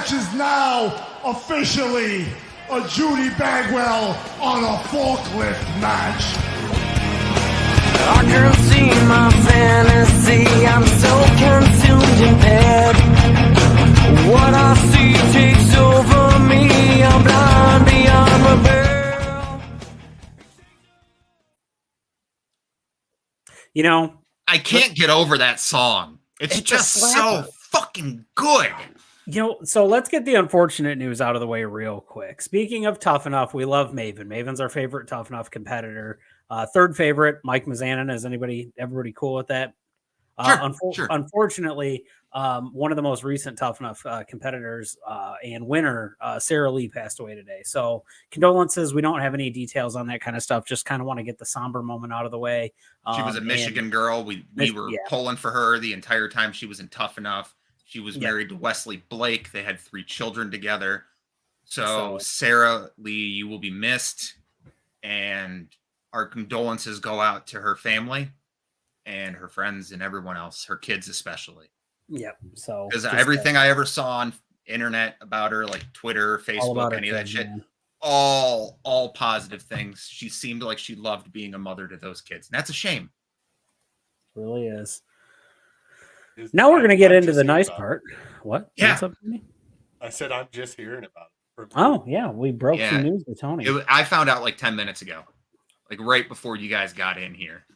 match is now officially a Judy Bagwell on a forklift match. I can see my fantasy, I'm so consumed and impaired. What I see takes over me, I'm blind beyond repair. You know, I can't get over that song. It's just so fucking good. You know, so let's get the unfortunate news out of the way real quick. Speaking of Tough Enough, we love Maven. Maven's our favorite Tough Enough competitor. Third favorite, Mike Mazzanin. Is everybody cool with that? Sure. Unfortunately, one of the most recent Tough Enough competitors and winner, Sarah Lee, passed away today. So condolences. We don't have any details on that kind of stuff. Just kind of want to get the somber moment out of the way. She was a Michigan girl. We were pulling for her the entire time she was in Tough Enough. She was married to Wesley Blake. They had 3 children together. So Sarah Lee, you will be missed. And our condolences go out to her family and her friends and everyone else, her kids especially. Yep. So because everything I ever saw on internet about her, like Twitter, Facebook, any of that shit, all positive things. She seemed like she loved being a mother to those kids. And that's a shame. It really is. Now we're going to get into the nice part. What? Yeah. What's up, Tony? I said I'm just hearing about it. Oh, yeah. We broke some news with Tony. I found out like 10 minutes ago, like right before you guys got in here.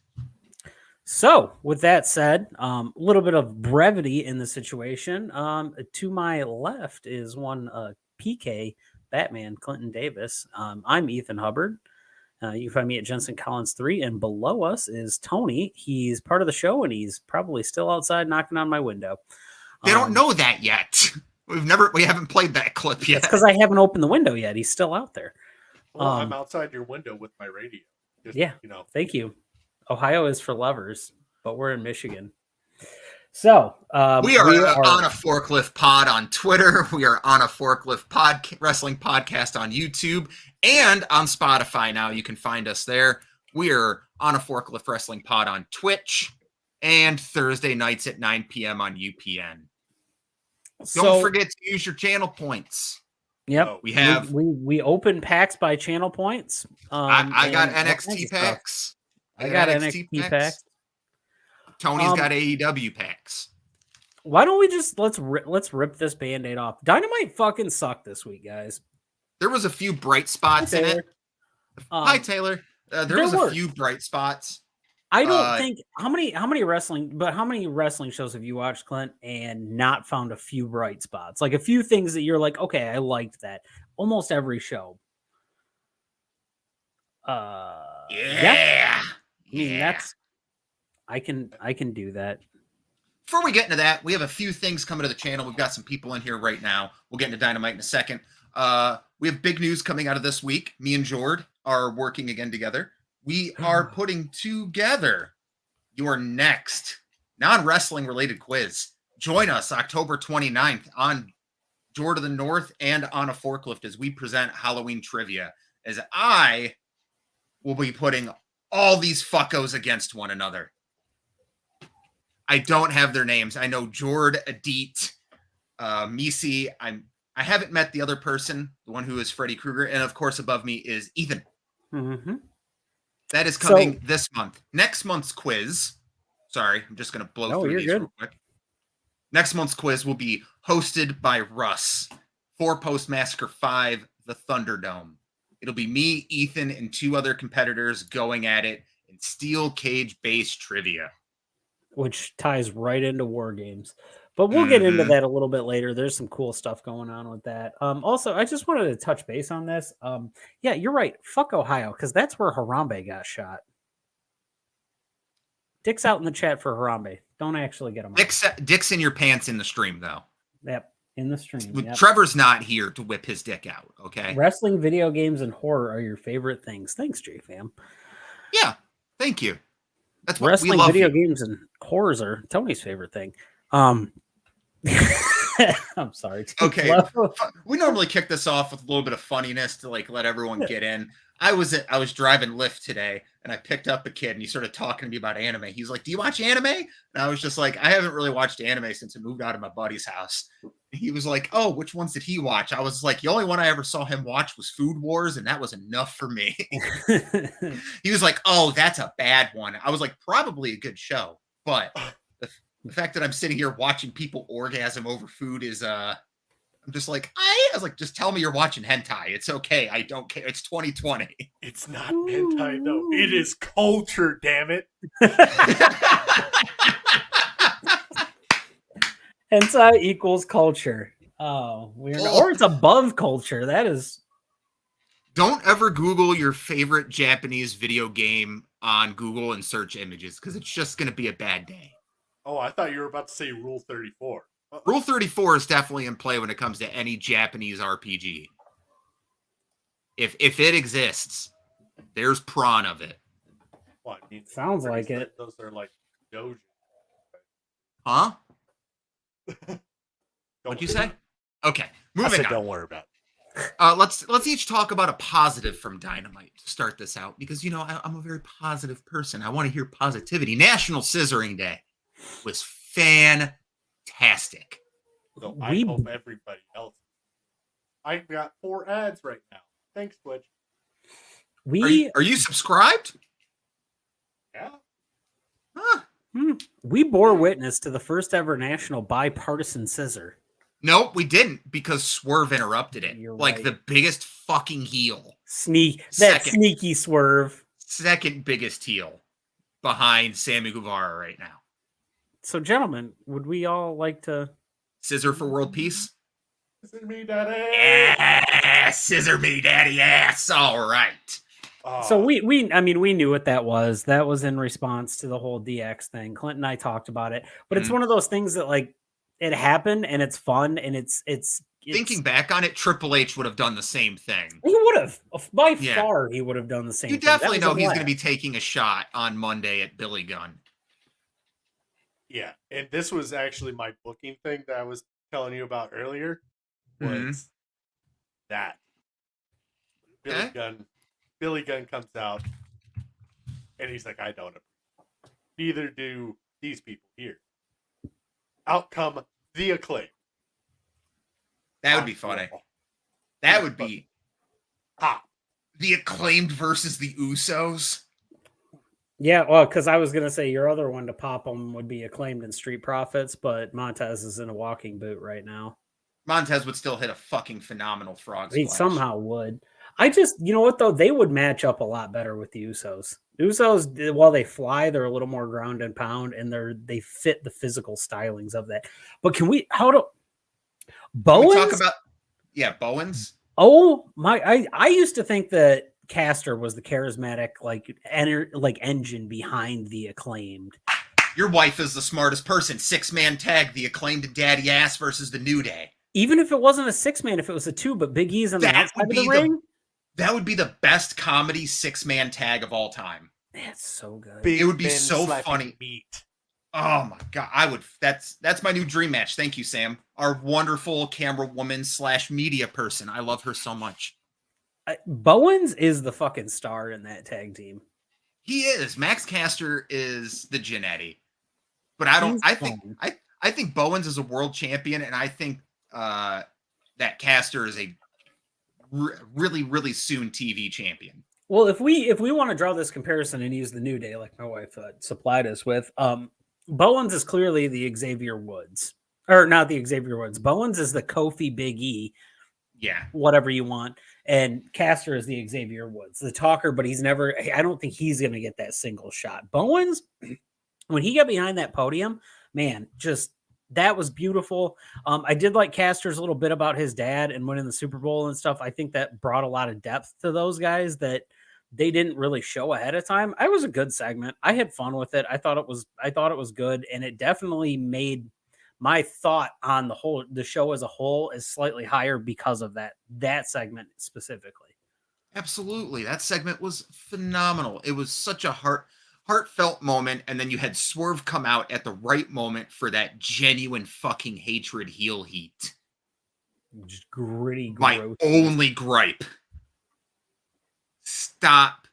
So, with that said, a little bit of brevity in the situation. To my left is one PK Batman, Clinton Davis. I'm Ethan Hubbard. You can find me at Jensen Collins 3, and below us is Tony. He's part of the show, and he's probably still outside knocking on my window. They don't know that yet. We haven't played that clip yet. That's because I haven't opened the window yet. He's still out there. Well, I'm outside your window with my radio. Thank you. Ohio is for lovers, but we're in Michigan. So we are on a Forklift Pod on Twitter. We are on a Forklift Wrestling Podcast on YouTube and on Spotify. Now you can find us there. We are on a Forklift Wrestling Pod on Twitch and Thursday nights at 9 p.m. on UPN. Don't forget to use your channel points. Yep, we open packs by channel points. I got NXT packs. I got NXT packs. Tony's got AEW packs. Why don't we just let's rip this Band-Aid off? Dynamite fucking sucked this week, guys. There was a few bright spots in it. Hi, Taylor. There was a few bright spots. I don't think how many wrestling shows have you watched, Clint, and not found a few bright spots? Like a few things that you're like, okay, I liked that. Almost every show. Yeah. I can do that. Before we get into that, we have a few things coming to the channel. We've got some people in here right now. We'll get into Dynamite in a second. We have big news coming out of this week. Me and Jord are working again together. We are putting together your next non-wrestling related quiz. Join us October 29th on Jord of the North and on a Forklift as we present Halloween trivia. As I will be putting all these fuckos against one another. I don't have their names. I know Jord, Adit, Misi. I haven't met the other person, the one who is Freddy Krueger, and of course above me is Ethan. Mm-hmm. That is coming this month. Next month's quiz. Sorry, I'm just going to blow through these real quick. Next month's quiz will be hosted by Russ for Post Massacre 5, the Thunderdome. It'll be me, Ethan, and 2 other competitors going at it in steel cage-based trivia. Which ties right into War Games. But we'll get into that a little bit later. There's some cool stuff going on with that. Also, I just wanted to touch base on this. Yeah, you're right. Fuck Ohio, because that's where Harambe got shot. Dick's out in the chat for Harambe. Don't actually get him. Dick's in your pants in the stream, though. Yep, in the stream. Yep. Trevor's not here to whip his dick out, okay? Wrestling, video games, and horror are your favorite things. Thanks, JFam. Yeah, thank you. That's what wrestling, we love. Video games, and horrors are Tony's favorite thing. I'm sorry. Okay, Flo. we normally kick this off with a little bit of funniness to like let everyone get in. I was driving Lyft today, and I picked up a kid, and he started talking to me about anime. He's like, "Do you watch anime?" And I was just like, "I haven't really watched anime since I moved out of my buddy's house." And he was like, "Oh, which ones did he watch?" I was like, "The only one I ever saw him watch was Food Wars, and that was enough for me." He was like, "Oh, that's a bad one." I was like, "Probably a good show, but the fact that I'm sitting here watching people orgasm over food is I'm just like, I was like, just tell me you're watching hentai. It's okay. I don't care. It's 2020." It's not hentai though. It is culture, damn it. Hentai equals culture. Oh, weird. Or it's above culture. That is. Don't ever Google your favorite Japanese video game on Google and search images, because it's just going to be a bad day. Oh, I thought you were about to say Rule 34. Rule 34 is definitely in play when it comes to any Japanese RPG. If it exists, there's prawn of it. Well, I mean, Sounds like it. Those are like dojo. Huh? What'd you say? Okay, moving on. Don't worry about it. Let's each talk about a positive from Dynamite to start this out, because I'm a very positive person. I want to hear positivity. National Scissoring Day was fantastic. So I hope everybody else. I got 4 ads right now. Thanks, Twitch. Are you subscribed? Yeah. Huh. We bore witness to the first ever national bipartisan scissor. Nope, we didn't, because Swerve interrupted it. You're like right. the biggest fucking heel. Sneaky Swerve. Second biggest heel behind Sammy Guevara right now. So, gentlemen, would we all like to Scissor for world peace? Scissor me, daddy. Yeah, scissor me, daddy ass. All right. So we knew what that was. That was in response to the whole DX thing. Clint and I talked about it, but it's one of those things that like it happened and it's fun and it's thinking back on it, Triple H would have done the same thing. He would have far. He would have done the same. You definitely know he's going to be taking a shot on Monday at Billy Gunn. Yeah, and this was actually my booking thing that I was telling you about earlier. Was that Billy Gunn comes out and he's like, I don't agree. Neither do these people here. Out come the Acclaim. That would be funny. That would be the Acclaimed versus the Usos. Yeah, well, because I was going to say your other one to pop them would be Acclaimed and Street Profits, but Montez is in a walking boot right now. Montez would still hit a fucking phenomenal frog splash. He somehow would. I just, you know what, though? They would match up a lot better with the Usos. Usos, while they fly, they're a little more ground and pound, and they fit the physical stylings of that. But Bowens? Can we talk about, Bowens? Oh, I used to think that Caster was the charismatic, engine behind the Acclaimed. Your wife is the smartest person. 6-man tag, the Acclaimed Daddy Ass versus the New Day. Even if it wasn't a 6-man, if it was a 2, but Big E's on the outside of the ring. That would be the best comedy 6-man tag of all time. That's so good. It would be so funny. Meat. Oh my god, that's my new dream match. Thank you, Sam. Our wonderful camera woman / media person. I love her so much. Bowens is the fucking star in that tag team. He is. Max Caster is the Jannetty. But I think Bowens is a world champion, and I think that Caster is a really, really soon TV champion. Well, if we want to draw this comparison and use the New Day, like my wife supplied us with, Bowens is clearly the Xavier Woods, or not the Xavier Woods. Bowens is the Kofi Big E. Yeah, whatever you want. And Caster is the Xavier Woods, the talker, but I don't think he's going to get that single shot. Bowens, when he got behind that podium, man, that was beautiful. I did like Caster's little bit about his dad and winning the Super Bowl and stuff. I think that brought a lot of depth to those guys that they didn't really show ahead of time. It was a good segment. I had fun with it. I thought it was good, and it definitely made my thought on the show as a whole is slightly higher because of that segment specifically. Absolutely. That segment was phenomenal. It was such a heartfelt moment, and then you had Swerve come out at the right moment for that genuine fucking hatred heel heat. Just gritty, My gross. only gripe. Stop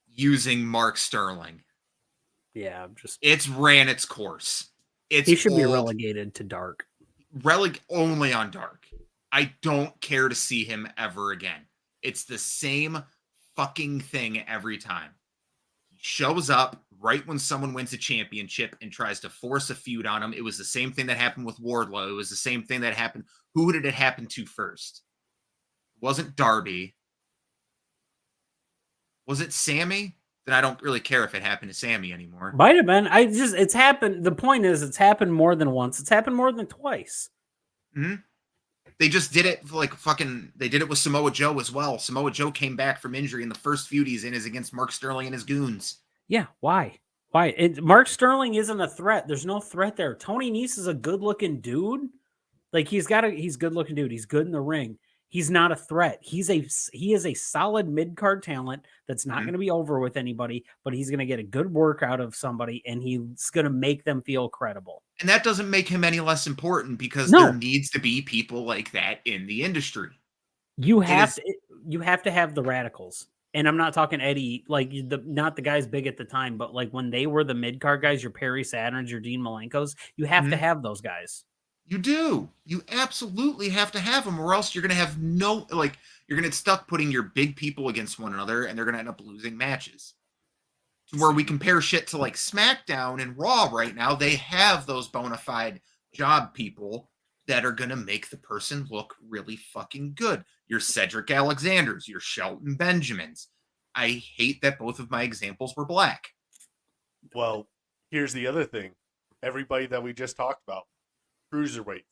using Mark Sterling. Yeah, just It's ran its course. It's he should be old. relegated to dark. Only on dark. I don't care to see him ever again. It's the same fucking thing every time. He shows up right when someone wins a championship and tries to force a feud on him. It was the same thing that happened with Wardlow. It was the same thing that happened. Who did it happen to first? It wasn't Darby. Was it Sammy? Then I don't really care if it happened to Sammy anymore. Might have been. It's happened. The point is, it's happened more than once. It's happened more than twice. Mm-hmm. They just did it like fucking. They did it with Samoa Joe as well. Samoa Joe came back from injury, and the first feud he's in is against Mark Sterling and his goons. Yeah, why? Mark Sterling isn't a threat. There's no threat there. Tony Nese is a good-looking dude. Like he's good-looking dude. He's good in the ring. He's not a threat. He is a solid mid-card talent that's not going to be over with anybody, but he's going to get a good work out of somebody, and he's going to make them feel credible. And that doesn't make him any less important because there needs to be people like that in the industry. You have to have the radicals. And I'm not talking Eddie, like not the guys big at the time, but like when they were the mid-card guys, your Perry Saturns, your Dean Malenkos, you have to have those guys. You do. You absolutely have to have them, or else you're going to have you're going to get stuck putting your big people against one another, and they're going to end up losing matches. Where we compare shit to like SmackDown and Raw right now, they have those bona fide job people that are going to make the person look really fucking good. Your Cedric Alexanders, your Shelton Benjamins. I hate that both of my examples were black. Well, here's the other thing. Everybody that we just talked about, cruiserweight.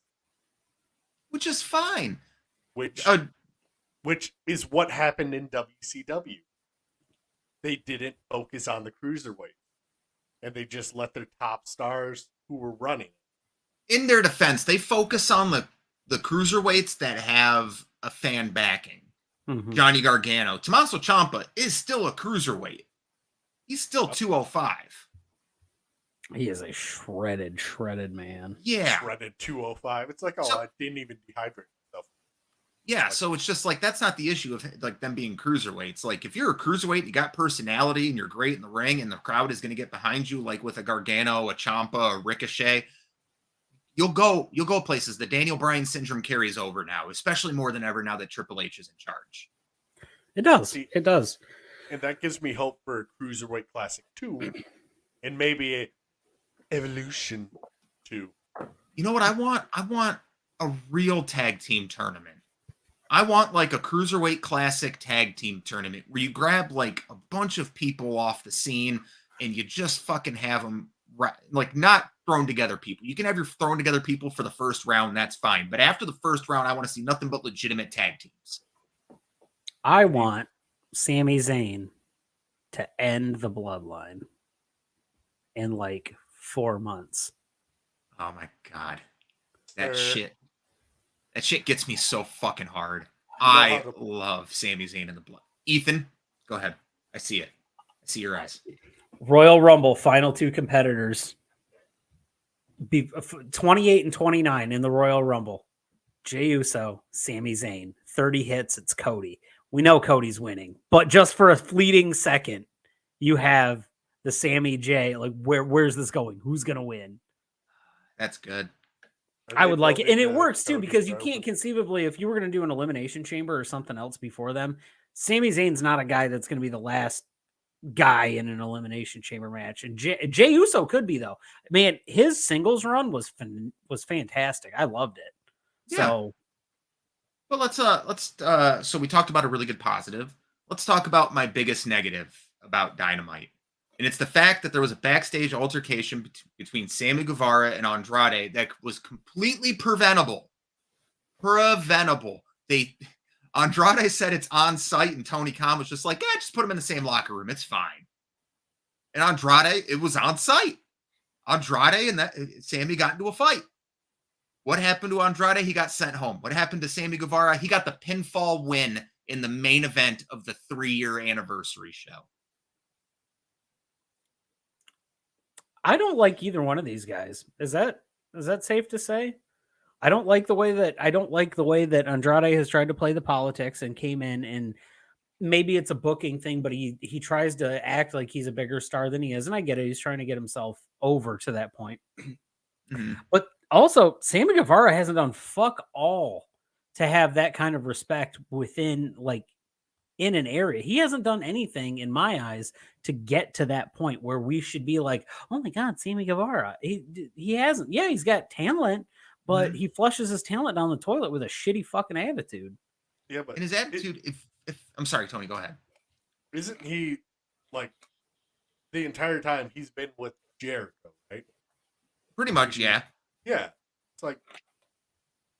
Which is fine. Which is what happened in WCW. They didn't focus on the cruiserweight. And they just let their top stars who were running. In their defense, they focus on the cruiserweights that have a fan backing. Mm-hmm. Johnny Gargano. Tommaso Ciampa is still a cruiserweight. He's still 205. He is a shredded man. Yeah. Shredded 205. It's like, I didn't even dehydrate myself. Yeah, so it's just like, that's not the issue of like them being cruiserweights. Like if you're a cruiserweight, you got personality and you're great in the ring and the crowd is going to get behind you, like with a Gargano, a Ciampa, a Ricochet, you'll go places. The Daniel Bryan syndrome carries over now, especially more than ever now that Triple H is in charge. It does. It does. And that gives me hope for a Cruiserweight Classic 2 and maybe a Evolution 2. You know what I want? I want a real tag team tournament. I want like a Cruiserweight Classic tag team tournament where you grab like a bunch of people off the scene and you just fucking have them like not thrown together people. You can have your thrown together people for the first round. That's fine. But after the first round, I want to see nothing but legitimate tag teams. I want Sami Zayn to end the bloodline in like 4 months. Oh my God. That shit gets me so fucking hard. I love Sami Zayn in the blood. Ethan, go ahead. I see it. I see your eyes. Royal Rumble, final two competitors. 28 and 29 in the Royal Rumble. Jey Uso, Sami Zayn. 30 hits, it's Cody. We know Cody's winning. But just for a fleeting second, you have the Sami Jey. Like, where's this going? Who's going to win? That's good. I would like it. And it works, too, because you can't conceivably, if you were going to do an Elimination Chamber or something else before them, Sami Zayn's not a guy that's going to be the last guy in an Elimination Chamber match. And Jey Uso could be, though. Man, his singles run was fantastic. I loved it. Yeah. So, well, so we talked about a really good positive. Let's talk about my biggest negative about Dynamite. And it's the fact that there was a backstage altercation between Sammy Guevara and Andrade that was completely preventable. Andrade said it's on site, and Tony Khan was just like, just put them in the same locker room. It's fine. And Andrade, it was on site. Andrade and Sammy got into a fight. What happened to Andrade? He got sent home. What happened to Sammy Guevara? He got the pinfall win in the main event of the 3-year anniversary show. I don't like either one of these guys. Is that safe to say? I don't like the way that Andrade has tried to play the politics and came in, and maybe it's a booking thing, but he tries to act like he's a bigger star than he is, and I get it. He's trying to get himself over to that point. Mhm. But also, Sammy Guevara hasn't done fuck all to have that kind of respect within, like, in an area. He hasn't done anything in my eyes to get to that point where we should be like, oh my God, Sammy Guevara. He hasn't. Yeah, he's got talent, but he flushes his talent down the toilet with a shitty fucking attitude. Yeah, but And his attitude, if I'm sorry, Tony, go ahead. isn't he like the entire time he's been with Jericho, right? Pretty much, yeah. Yeah. It's like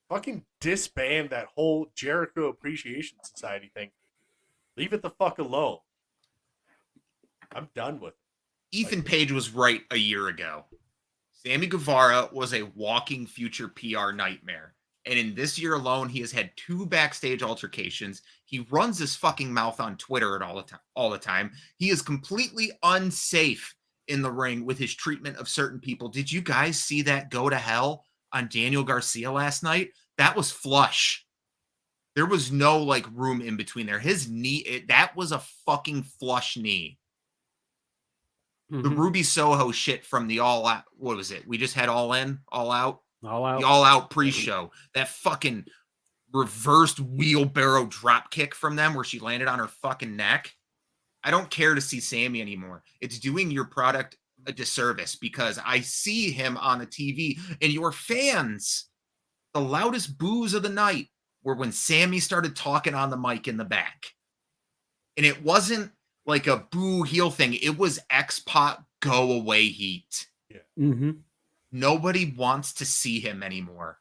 fucking disband that whole Jericho Appreciation Society thing. Leave it the fuck alone. I'm done with it. Ethan Page was right a year ago. Sammy Guevara was a walking future PR nightmare. And in this year alone, he has had 2 backstage altercations. He runs his fucking mouth on Twitter at all the time. He is completely unsafe in the ring with his treatment of certain people. Did you guys see that go to hell on Daniel Garcia last night? That was flush. There was no like room in between there. His knee, that was a fucking flush knee. The Ruby Soho shit from the All Out. What was it? We just had All In, All Out. All Out. The All Out pre-show. That fucking reversed wheelbarrow drop kick from them where she landed on her fucking neck. I don't care to see Sammy anymore. It's doing your product a disservice because I see him on the TV and your fans, the loudest boos of the night were when Sammy started talking on the mic in the back. And it wasn't like a boo heel thing. It was X-Pac go away heat. Yeah. Nobody wants to see him anymore.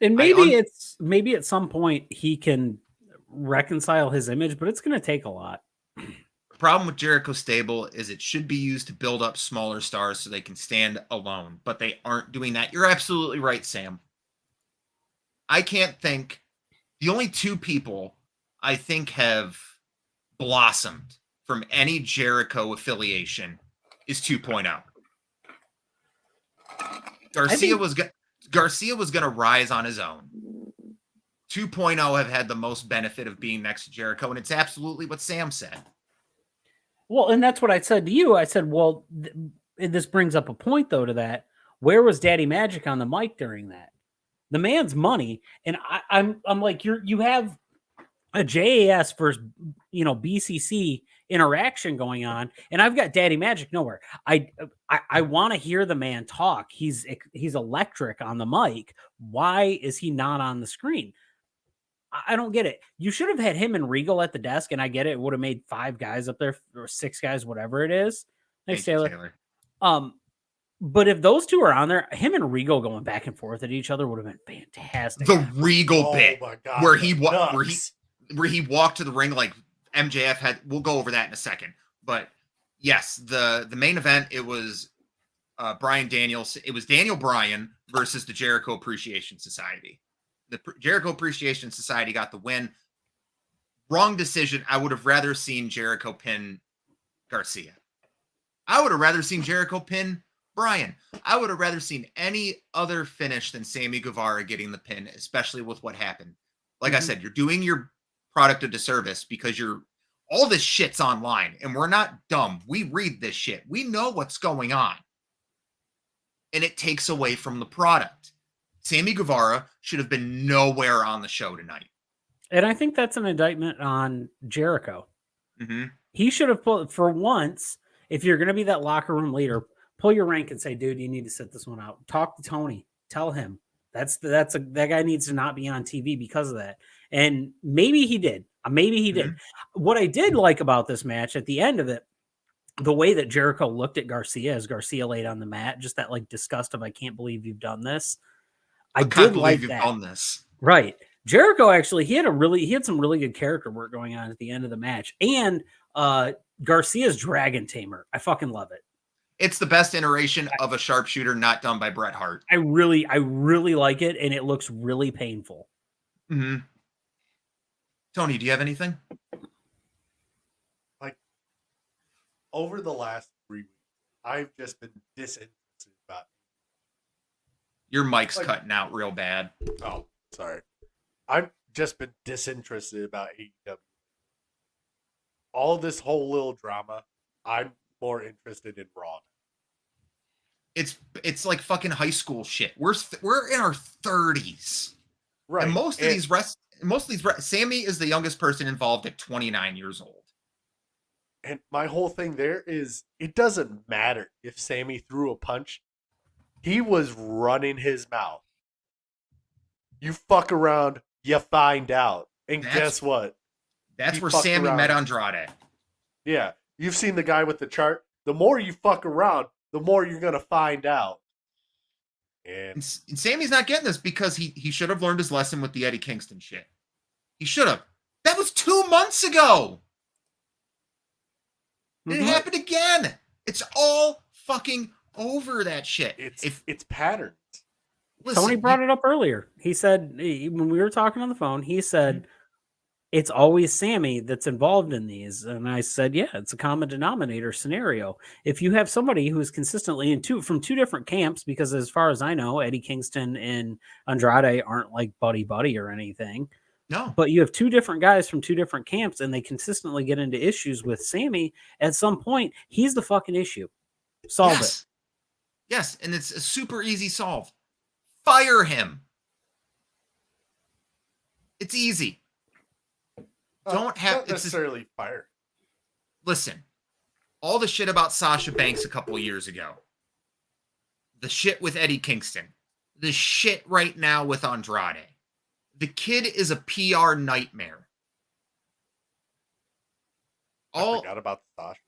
And maybe at some point he can reconcile his image, but it's going to take a lot. The problem with Jericho Stable is it should be used to build up smaller stars so they can stand alone, but they aren't doing that. You're absolutely right, Sam. I can't think. The only 2 people I think have blossomed from any Jericho affiliation is 2.0. Garcia was going to rise on his own. 2.0 have had the most benefit of being next to Jericho, and it's absolutely what Sam said. Well, and that's what I said to you. I said, well, this brings up a point, though, to that. Where was Daddy Magic on the mic during that? The man's money, and I'm like, you have a JAS versus BCC interaction going on, and I've got Daddy Magic nowhere. I want to hear the man talk. He's electric on the mic. Why is he not on the screen? I don't get it. You should have had him and Regal at the desk, and I get it. It would have made 5 guys up there or 6 guys, whatever it is. Thanks, Taylor. But if those 2 are on there, him and Regal going back and forth at each other would have been fantastic. The Regal bit my God, where he walked to the ring like MJF had. We'll go over that in a second. But yes, the main event, it was Bryan Daniels. It was Daniel Bryan versus the Jericho Appreciation Society. The Jericho Appreciation Society got the win. Wrong decision. I would have rather seen Jericho pin Garcia. I would have rather seen Jericho pin Bryan. I would have rather seen any other finish than Sammy Guevara getting the pin, especially with what happened. Like I said, you're doing your product a disservice because all this shit's online and we're not dumb. We read this shit. We know what's going on. And it takes away from the product. Sammy Guevara should have been nowhere on the show tonight. And I think that's an indictment on Jericho. He should have pulled, for once, if you're going to be that locker room leader, pull your rank and say, dude, you need to sit this one out. Talk to Tony. Tell him that guy needs to not be on TV because of that. And maybe he did. What I did like about this match at the end of it, the way that Jericho looked at Garcia as Garcia laid on the mat, just that like disgust of, I can't believe you've done this. I did like that. Done this. Right. Jericho actually, he had some really good character work going on at the end of the match. And Garcia's Dragon Tamer. I fucking love it. It's the best iteration of a sharpshooter not done by Bret Hart. I really like it, and it looks really painful. Tony, do you have anything? Like, over the last 3 weeks, I've just been disinterested about. Your mic's Like- cutting out real bad. Oh, sorry. I've just been disinterested about AEW. All this whole little drama, I'm more interested in Raw. It's like fucking high school shit. We're in our 30s. Right. And most of these Sammy is the youngest person involved at 29 years old. And my whole thing there is it doesn't matter if Sammy threw a punch. He was running his mouth. You fuck around, you find out. And guess what? That's He where fucked Sammy around. met Andrade. Yeah. You've seen the guy with the chart. The more you fuck around, the more you're going to find out. And Sammy's not getting this because he should have learned his lesson with the Eddie Kingston shit. He should have. That was 2 months ago. It happened again. It's all fucking over that shit. It's patterns. Listen, Tony brought it up earlier. He said, when we were talking on the phone, he said, it's always Sammy that's involved in these. And I said, yeah, it's a common denominator scenario. If you have somebody who is consistently from two different camps, because as far as I know, Eddie Kingston and Andrade aren't like buddy or anything. No. But you have two different guys from two different camps, and they consistently get into issues with Sammy. At some point, he's the fucking issue. Solve it. Yes, and it's a super easy solve. Fire him. It's easy. Don't have not necessarily fire. Listen, all the shit about Sasha Banks a couple of years ago, the shit with Eddie Kingston, the shit right now with Andrade. The kid is a PR nightmare. I forgot about Sasha.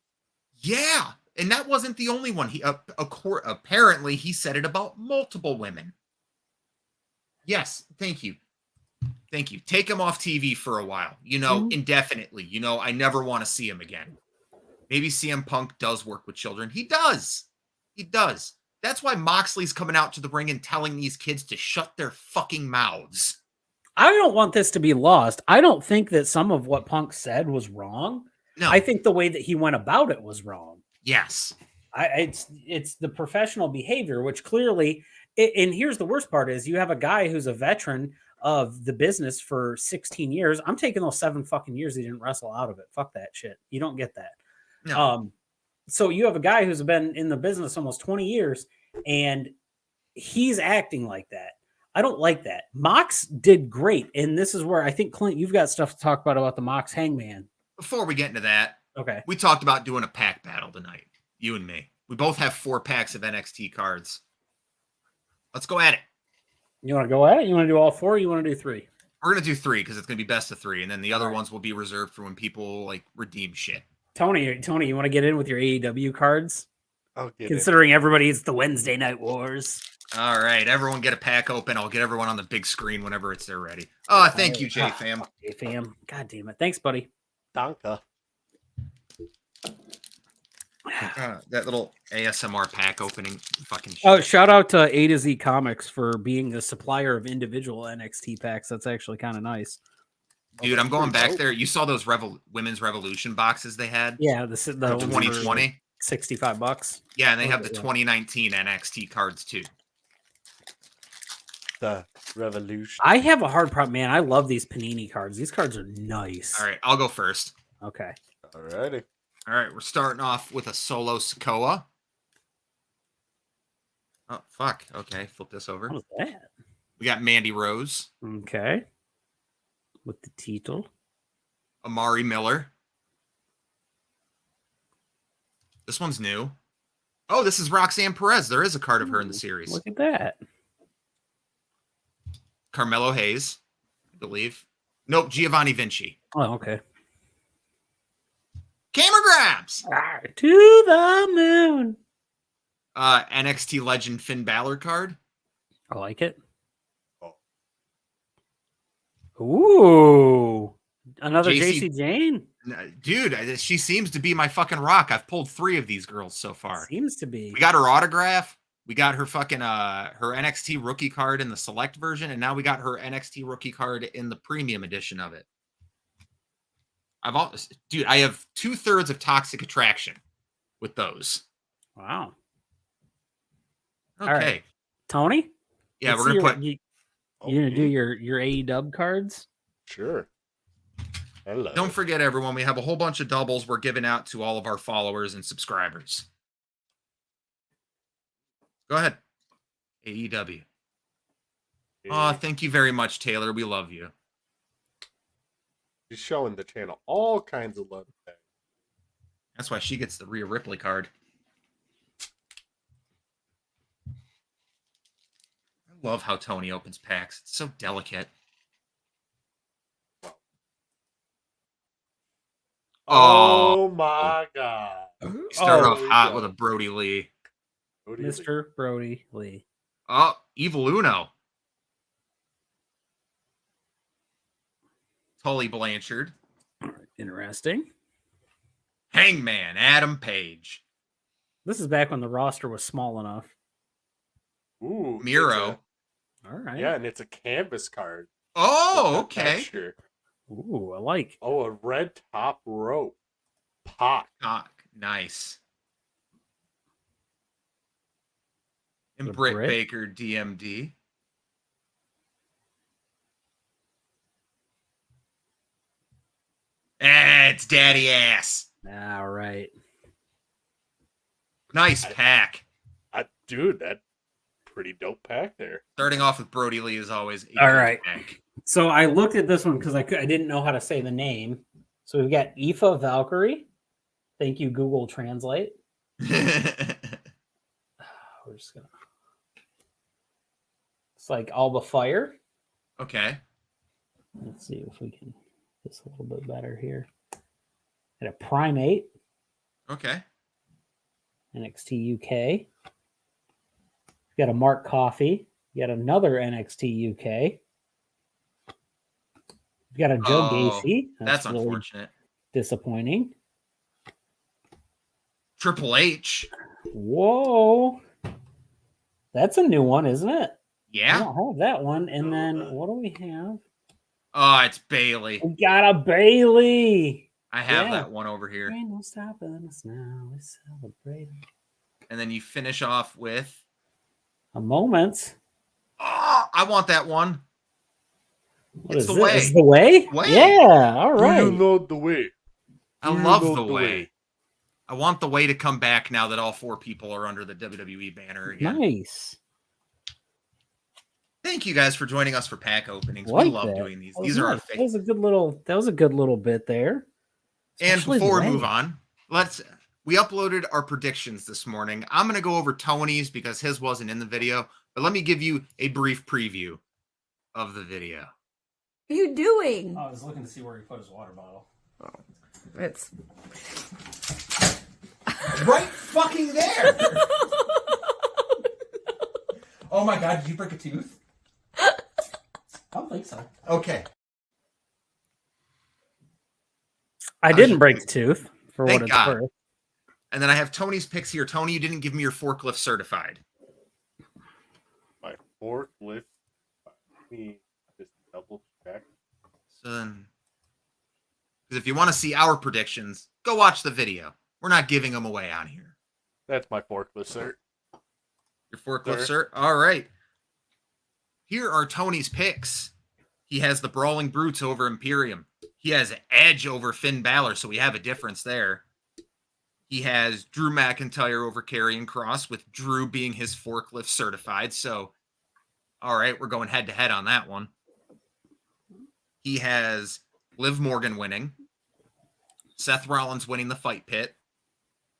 Yeah, and that wasn't the only one. He apparently he said it about multiple women. Yes, thank you. Thank you. Take him off TV for a while, indefinitely. I never want to see him again. Maybe CM Punk does work with children. He does. He does. That's why Moxley's coming out to the ring and telling these kids to shut their fucking mouths. I don't want this to be lost. I don't think that some of what Punk said was wrong. No. I think the way that he went about it was wrong. Yes. It's the professional behavior, which clearly, and here's the worst part is you have a guy who's a veteran of the business for 16 years. I'm taking those 7 fucking years he didn't wrestle out of it. Fuck that shit. You don't get that. No. So you have a guy who's been in the business almost 20 years and he's acting like that. I don't like that. Mox did great. And this is where I think, Clint, you've got stuff to talk about the Mox Hangman. Before we get into that, okay, we talked about doing a pack battle tonight. You and me. We both have 4 packs of NXT cards. Let's go at it. You want to go at it? You want to do all 4? Or you want to do 3? We're going to do 3 because it's going to be best of 3. And then the other ones will be reserved for when people redeem shit. Tony, you want to get in with your AEW cards? Considering everybody, it's the Wednesday Night Wars. All right, everyone get a pack open. I'll get everyone on the big screen whenever they're ready. Oh, thank you, J-Fam. J-Fam. God damn it. Thanks, buddy. Danke. That little ASMR pack opening fucking shit. Oh, shout out to A to Z Comics for being the supplier of individual NXT packs. That's actually kind of nice. Dude, I'm going back there. You saw those Women's Revolution boxes they had? Yeah, the 2020. $65. Yeah, and they have the 2019 NXT cards too. The Revolution. I have a hard problem, man. I love these Panini cards. These cards are nice. All right, I'll go first. Okay. Alrighty. All right, we're starting off with a Solo Sikoa. Oh, fuck. Okay, flip this over. What was that? We got Mandy Rose. Okay. With the title. Amari Miller. This one's new. Oh, this is Roxanne Perez. There is a card of her in the series. Look at that. Carmelo Hayes, I believe. Nope, Giovanni Vinci. Oh, okay. Camera grabs. To the moon. NXT legend Finn Balor card. I like it. Ooh. Another JC Jane? Dude, she seems to be my fucking rock. I've pulled 3 of these girls so far. Seems to be. We got her autograph. We got her fucking her NXT rookie card in the select version, and now we got her NXT rookie card in the premium edition of it. I have 2/3 of Toxic Attraction with those. Wow. Okay. All right. Tony? Yeah, let's we're see gonna put. you gonna do your AEW cards? Sure. Hello. Don't forget, everyone, we have a whole bunch of doubles we're giving out to all of our followers and subscribers. Go ahead. AEW. Oh, thank you very much, Taylor. We love you. She's showing the channel all kinds of love today. That's why she gets the Rhea Ripley card. I love how Tony opens packs. It's so delicate. Oh my god. You start Oh, off hot with a Brody Lee. Mr. Brody Lee. Oh, Evil Uno. Tully Blanchard. Interesting. Hangman, Adam Page. This is back when the roster was small enough. Ooh. Miro. All right. Yeah, and it's a canvas card. Oh, With that okay. texture. Ooh, I like. Oh, a red top rope. Pac. Nice. And The Britt Brit? Baker, DMD. It's daddy ass. All right. Nice pack. Dude, that pretty dope pack there. Starting off with Brody Lee is always a All good right. pack. So I looked at this one because I didn't know how to say the name. So we've got Aoife Valkyrie. Thank you, Google Translate. We're just gonna. It's like Alba Fire. Okay. Let's see if we can do this a little bit better here. And a Primate, Okay. NXT UK. We've got a Mark Coffey. Yet another NXT UK. We've got a Joe Gacy. That's really unfortunate. disappointing. Triple H. Whoa. That's a new one, isn't it? I Yeah. don't have that one. And then what do we have? Oh, it's Bailey. We got a Bailey. I have Yeah. that one over here. Ain't no stopping us now. We celebrate And then you finish off with. a moment. Oh, I want that one. What It's is the it? way. It's the way? Way. Yeah. All right. Do you know the way? I Do you love know the way. I want the way to come back now that all four people are under the WWE banner again. Nice. Thank you guys for joining us for pack openings. Like we love that. doing these. That These was are our nice. That favorite. was a good little. That was a good little bit there. And Especially before the we move way. on, we uploaded our predictions this morning. I'm going to go over Tony's because his wasn't in the video, but let me give you a brief preview of the video. What are you doing? I was looking to see where he put his water bottle. It's Right fucking there. Oh my God, did you break a tooth? I don't think so. Okay. I didn't break the tooth for Thank what it's God. worth. And then I have Tony's picks here. Tony, you didn't give me your forklift certified. My forklift. Let me just double check. So then, because if you want to see our predictions, go watch the video. We're not giving them away on here. That's my forklift, sir. Your forklift, Sir. sir? All right. Here are Tony's picks. He has the Brawling Brutes over Imperium. He has Edge over Finn Balor, so we have a difference there. He has Drew McIntyre over Karrion Kross, with Drew being his forklift certified. So, all right, we're going head-to-head on that one. He has Liv Morgan winning, Seth Rollins winning the fight pit,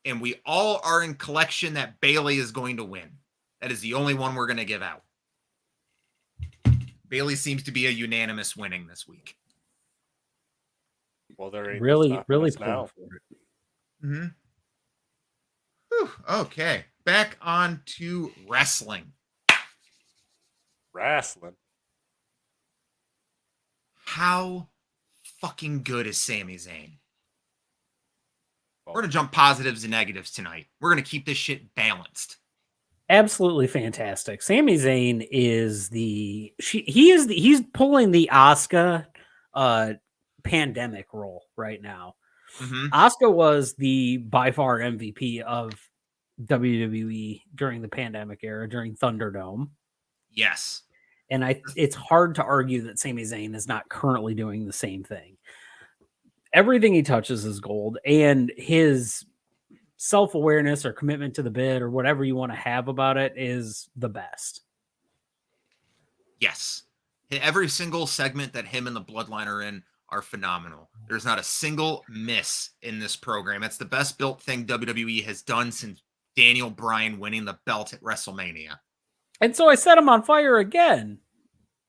and we all are in collection that Bailey is going to win. That is the only one we're going to give out. Bailey seems to be a unanimous winning this week. Well, there ain't Really stopping us pulled now. for it. Mm-hmm. Whew, okay, back on to wrestling. Wrestling. How fucking good is Sami Zayn? We're going to jump positives and negatives tonight. We're going to keep this shit balanced. Absolutely fantastic. Sami Zayn is he's pulling the Asuka pandemic role right now. Mm-hmm. Asuka was the by far MVP of WWE during the pandemic era, during Thunderdome. Yes. And it's hard to argue that Sami Zayn is not currently doing the same thing. Everything he touches is gold, and his self-awareness or commitment to the bit or whatever you want to have about it is the best. Yes. Every single segment that him and the Bloodline are in are phenomenal. There's not a single miss in this program. It's the best built thing WWE has done since Daniel Bryan winning the belt at WrestleMania. And so I set him on fire again.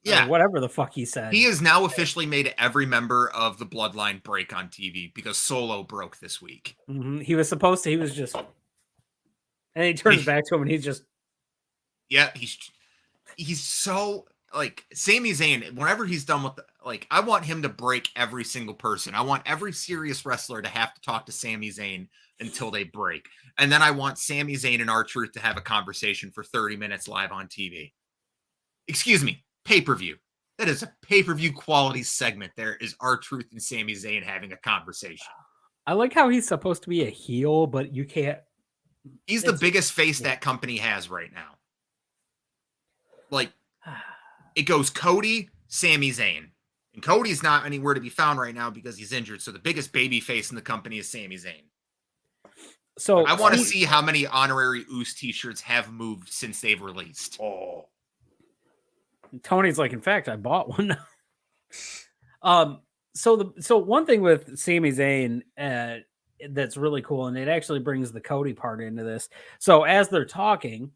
Yeah. Or whatever the fuck he said. He has now officially made every member of the Bloodline break on TV because Solo broke this week. Mm-hmm. He was supposed to, he was just, and he turns back to him and he's just. Yeah, he's so, like, Sami Zayn, whenever he's done with, I want him to break every single person. I want every serious wrestler to have to talk to Sami Zayn until they break. And then I want Sami Zayn and R-Truth to have a conversation for 30 minutes live on TV. Excuse me. Pay-per-view. That is a pay-per-view quality segment. There is R-Truth and Sami Zayn having a conversation. I like how he's supposed to be a heel, but you can't. He's the biggest face that company has right now. Like, it goes Cody, Sami Zayn. And Cody's not anywhere to be found right now because he's injured. So the biggest baby face in the company is Sami Zayn. So I want to see how many honorary Oos t-shirts have moved since they've released. Oh. Tony's like, in fact, I bought one. So one thing with Sami Zayn that's really cool, and it actually brings the Cody part into this. So as they're talking,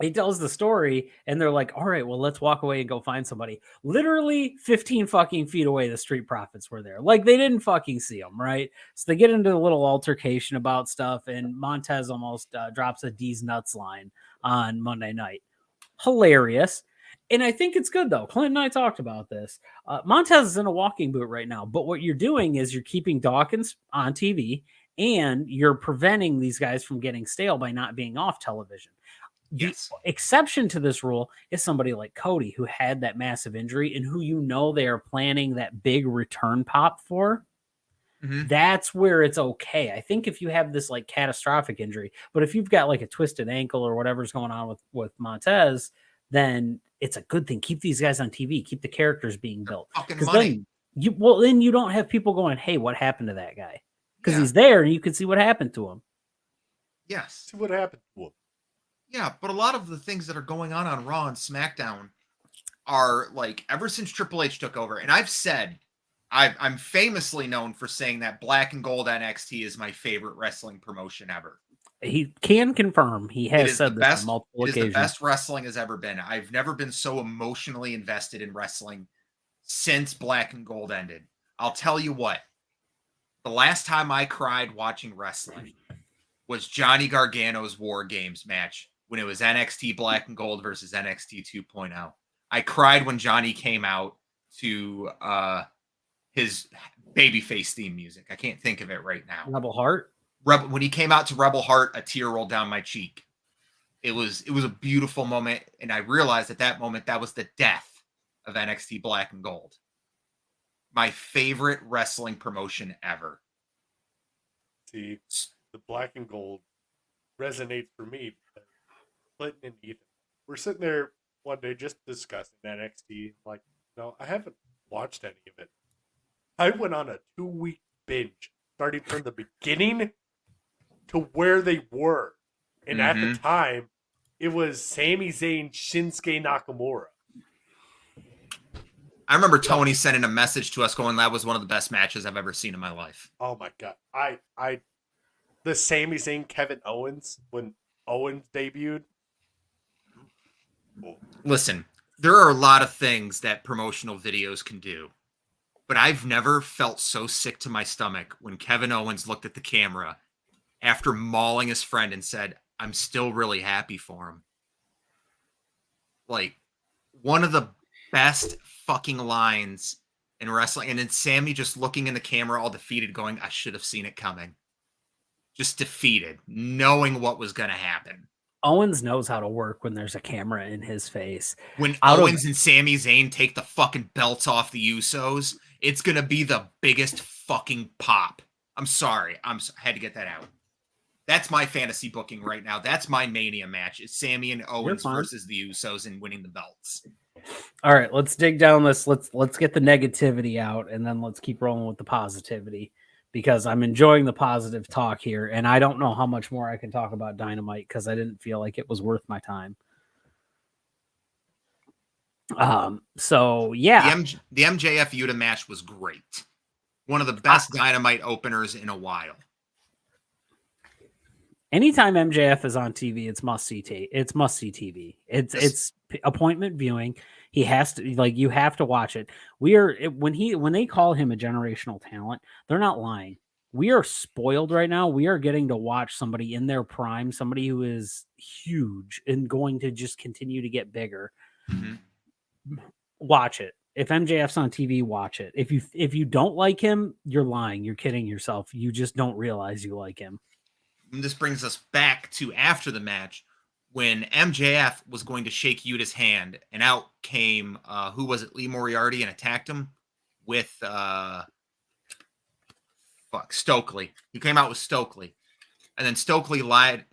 he tells the story, and they're like, all right, well, let's walk away and go find somebody. Literally 15 fucking feet away, the Street Profits were there. Like, they didn't fucking see them, right? So they get into a little altercation about stuff, and Montez almost drops a D's nuts line on Monday night. Hilarious. And I think it's good, though. Clint and I talked about this. Montez is in a walking boot right now. But what you're doing is you're keeping Dawkins on TV, and you're preventing these guys from getting stale by not being off television. Yes. The exception to this rule is somebody like Cody, who had that massive injury and who they are planning that big return pop for. Mm-hmm. That's where it's okay. I think if you have this like catastrophic injury, but if you've got like a twisted ankle or whatever's going on with Montez, then it's a good thing. Keep these guys on TV. Keep the characters being built. Fucking money. Then you don't have people going, hey, what happened to that guy? Because he's there and you can see what happened to him. Yes. See what happened to him. Yeah, but a lot of the things that are going on Raw and SmackDown are like ever since Triple H took over. And I've said, I'm famously known for saying that Black and Gold NXT is my favorite wrestling promotion ever. He can confirm. He has said this on multiple occasions. It is the best wrestling has ever been. I've never been so emotionally invested in wrestling since Black and Gold ended. I'll tell you what. The last time I cried watching wrestling was Johnny Gargano's War Games match when it was NXT Black and Gold versus NXT 2.0. I cried when Johnny came out to his babyface theme music. I can't think of it right now. Rebel Heart? When he came out to Rebel Heart, a tear rolled down my cheek. It was a beautiful moment, and I realized at that moment that was the death of NXT Black and Gold. My favorite wrestling promotion ever. See, the Black and Gold resonates for me because Clinton and Ethan, we're sitting there one day just discussing NXT. Like, no, I haven't watched any of it. I went on a 2-week binge, starting from the beginning to where they were. And at the time, it was Sami Zayn, Shinsuke Nakamura. I remember Tony sending a message to us going, that was one of the best matches I've ever seen in my life. Oh my God. The Sami Zayn, Kevin Owens, when Owens debuted. Listen, there are a lot of things that promotional videos can do, but I've never felt so sick to my stomach when Kevin Owens looked at the camera after mauling his friend and said, I'm still really happy for him. Like, one of the best fucking lines in wrestling. And then Sammy just looking in the camera all defeated going, I should have seen it coming. Just defeated, knowing what was going to happen. Owens knows how to work when there's a camera in his face. When Owens and Sami Zayn take the fucking belts off the Usos, it's going to be the biggest fucking pop. I'm sorry. I had to get that out. That's my fantasy booking right now. That's my Mania match. It's Sammy and Owens fine. versus the Usos and winning the belts. All right, let's dig down this. Let's get the negativity out, and then let's keep rolling with the positivity, because I'm enjoying the positive talk here, and I don't know how much more I can talk about Dynamite because I didn't feel like it was worth my time. So yeah, The MJF Yuta match was great. One of the best Dynamite openers in a while. anytime MJF is on TV, it's must see. It's must see TV. It's appointment viewing. He has to, like, you have to watch it. When they call him a generational talent, they're not lying. We are spoiled right now. We are getting to watch somebody in their prime, somebody who is huge and going to just continue to get bigger. Mm-hmm. Watch it. If MJF's on TV, watch it. If you don't like him, you're lying. You're kidding yourself. You just don't realize you like him. And this brings us back to after the match when MJF was going to shake Yuta's hand, and out came who was it? Lee Moriarty, and attacked him with Stokely. He came out with Stokely, and then Stokely lied,